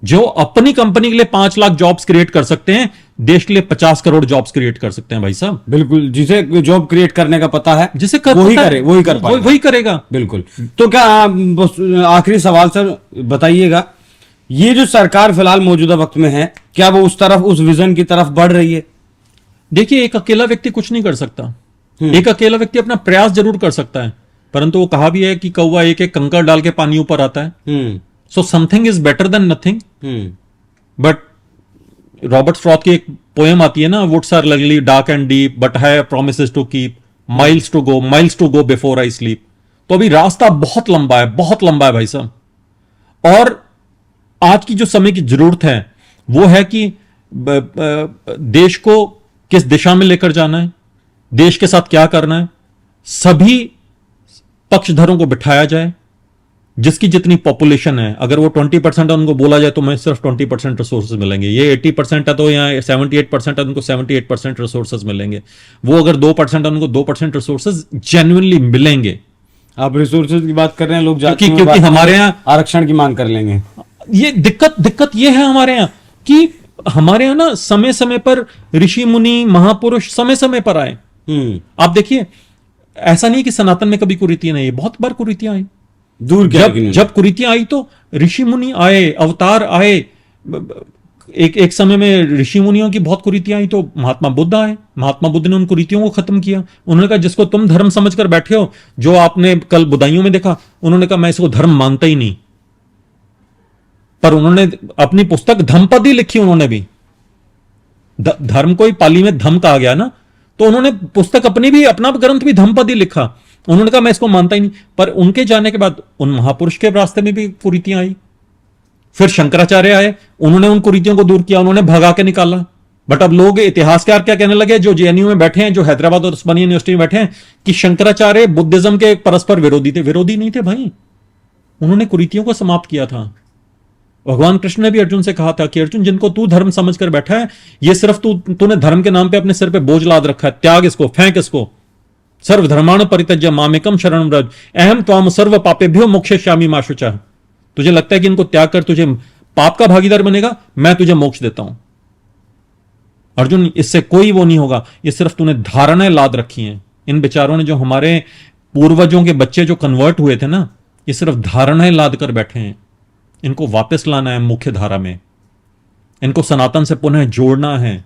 जो अपनी कंपनी के लिए 5 लाख जॉब्स क्रिएट कर सकते हैं, देश के लिए 50 करोड़ जॉब्स क्रिएट कर सकते हैं भाई साहब। बिल्कुल, जिसे जॉब क्रिएट करने का पता है, जिसे वही करेगा। बिल्कुल। तो क्या आखिरी सवाल सर बताइएगा, ये जो सरकार फिलहाल मौजूदा वक्त में है, क्या वो उस तरफ, उस विजन की तरफ बढ़ रही है? देखिए, एक अकेला व्यक्ति कुछ नहीं कर सकता। एक अकेला व्यक्ति अपना प्रयास जरूर कर सकता है, परंतु वो कहा भी है कि कौवा एक एक कंकड़ डाल के पानी ऊपर आता है। So something is better than nothing. But Robert Frost की एक पोएम आती है ना, woods are lovely dark and deep but have promises to keep, miles to go before I sleep. तो अभी रास्ता बहुत लंबा है, बहुत लंबा है भाई साहब। और आज की जो समय की जरूरत है वो है कि देश को किस दिशा में लेकर जाना है, देश के साथ क्या करना है, सभी पक्षधरों को बिठाया जाए। जिसकी जितनी पॉपुलेशन है, अगर वो 20% है, उनको बोला जाए तो मैं सिर्फ 20% रिसोर्सेज मिलेंगे। ये 80% है तो यहाँ 78% है, उनको 78% रिसोर्सेज मिलेंगे। वो अगर 2% है, उनको 2% रिसोर्सेज जेन्युइनली मिलेंगे। आप रिसोर्सेज की बात कर रहे हैं, लोग क्योंकि हमारे यहाँ आरक्षण की मांग कर लेंगे। ये दिक्कत ये है हमारे यहाँ कि हमारे यहाँ ना समय समय पर ऋषि मुनि महापुरुष समय समय पर आए। आप देखिए, ऐसा नहीं कि सनातन में कभी कुरीतियां नहीं, बहुत बार कुरीतियां आई। दूर जब कुरीतियां आई तो ऋषि मुनि आए, अवतार आए। एक समय में ऋषि मुनियों की बहुत कुरीतियां आई तो महात्मा बुद्ध आए। महात्मा बुद्ध ने उन कुरीतियों को खत्म किया। उन्होंने कहा जिसको तुम धर्म समझकर बैठे हो, जो आपने कल बुदाइयों में देखा, उन्होंने कहा मैं इसको धर्म मानता ही नहीं। पर उन्होंने अपनी पुस्तक धम्मपद ही लिखी। उन्होंने भी धर्म को ही पाली में धम कहा गया ना, तो उन्होंने पुस्तक अपनी भी, अपना ग्रंथ भी धम्मपद ही लिखा। उन्होंने कहा मैं इसको मानता ही नहीं। पर उनके जाने के बाद उन महापुरुष के रास्ते में भी कुरीतियां आई। फिर शंकराचार्य आए, उन्होंने उन कुरीतियों को दूर किया, उन्होंने भगा के निकाला। बट अब लोग, इतिहासकार क्या कहने लगे, जो जेएनयू में बैठे हैं, जो हैदराबाद और उस्मानिया यूनिवर्सिटी में बैठे हैं, कि शंकराचार्य बुद्धिज्म के परस्पर विरोधी थे। विरोधी नहीं थे भाई, उन्होंने कुरीतियों को समाप्त किया था। भगवान कृष्ण ने भी अर्जुन से कहा था कि अर्जुन, जिनको तू धर्म समझकर बैठा है, ये सिर्फ तूने धर्म के नाम पे अपने सिर पे बोझ लाद रखा है। त्याग इसको, फेंक इसको। सर्वधर्माण परित्यज्य मामेकम शरणं व्रज अहम त्वाम सर्व पापेभ्यो मोक्षयिष्यामि मा शुचः। तुझे लगता है कि इनको त्याग कर तुझे पाप का भागीदार बनेगा, मैं तुझे मोक्ष देता हूं। अर्जुन, इससे कोई वो नहीं होगा, ये सिर्फ तूने धारणाएं लाद रखी हैं। इन बेचारों ने, जो हमारे पूर्वजों के बच्चे जो कन्वर्ट हुए थे ना, ये सिर्फ धारणाएं लाद कर बैठे हैं। इनको वापस लाना है मुख्य धारा में, इनको सनातन से पुनः जोड़ना है।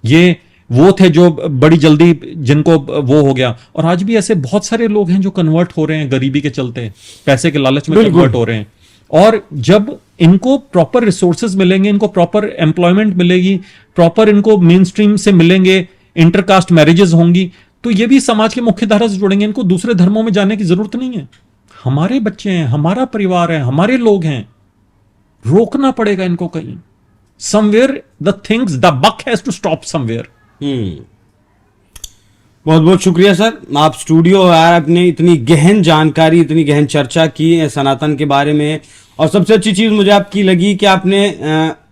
ये वो थे जो बड़ी जल्दी, जिनको वो हो गया। और आज भी ऐसे बहुत सारे लोग हैं जो कन्वर्ट हो रहे हैं गरीबी के चलते, पैसे के लालच में कन्वर्ट हो रहे हैं। और जब इनको प्रॉपर रिसोर्सेज मिलेंगे, इनको प्रॉपर एम्प्लॉयमेंट मिलेगी, प्रॉपर इनको मेन स्ट्रीम से मिलेंगे, इंटरकास्ट मैरिजेस होंगी, तो ये भी समाज की मुख्य धारा से जुड़ेंगे। इनको दूसरे धर्मों में जाने की जरूरत नहीं है। हमारे बच्चे हैं, हमारा परिवार है, हमारे लोग हैं। रोकना पड़ेगा इनको कहीं। Somewhere the things, the buck has to stop somewhere. बहुत बहुत शुक्रिया सर, आप स्टूडियो आए, आपने इतनी गहन जानकारी, इतनी गहन चर्चा की है सनातन के बारे में। और सबसे अच्छी चीज मुझे आपकी लगी कि आपने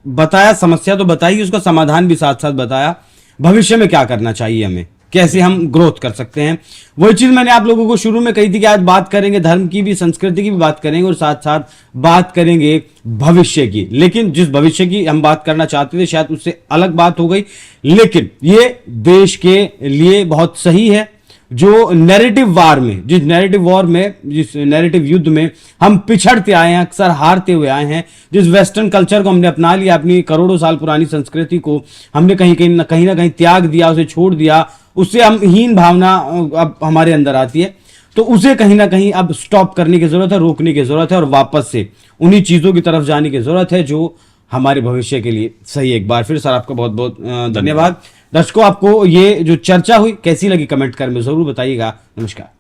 बताया, समस्या तो बताई, उसका समाधान भी साथ साथ बताया। भविष्य में क्या करना चाहिए हमें, कैसे हम ग्रोथ कर सकते हैं। वही चीज मैंने आप लोगों को शुरू में कही थी कि आज बात करेंगे धर्म की भी, संस्कृति की भी बात करेंगे, और साथ साथ बात करेंगे भविष्य की। लेकिन जिस भविष्य की हम बात करना चाहते थे, शायद उससे अलग बात हो गई। लेकिन ये देश के लिए बहुत सही है। जो नैरेटिव वार में, जिस नैरेटिव युद्ध में हम पिछड़ते आए हैं, अक्सर हारते हुए आए हैं, जिस वेस्टर्न कल्चर को हमने अपना लिया, अपनी करोड़ों साल पुरानी संस्कृति को हमने कहीं ना कहीं त्याग दिया, उसे छोड़ दिया, उससे हम हीन भावना अब हमारे अंदर आती है। तो उसे कहीं ना कहीं अब स्टॉप करने की जरूरत है, रोकने की जरूरत है और वापस से उन्हीं चीजों की तरफ जाने की जरूरत है जो हमारे भविष्य के लिए सही है। एक बार फिर सर आपका बहुत बहुत धन्यवाद। दर्शकों, आपको ये जो चर्चा हुई कैसी लगी कमेंट कर में जरूर बताइएगा। नमस्कार।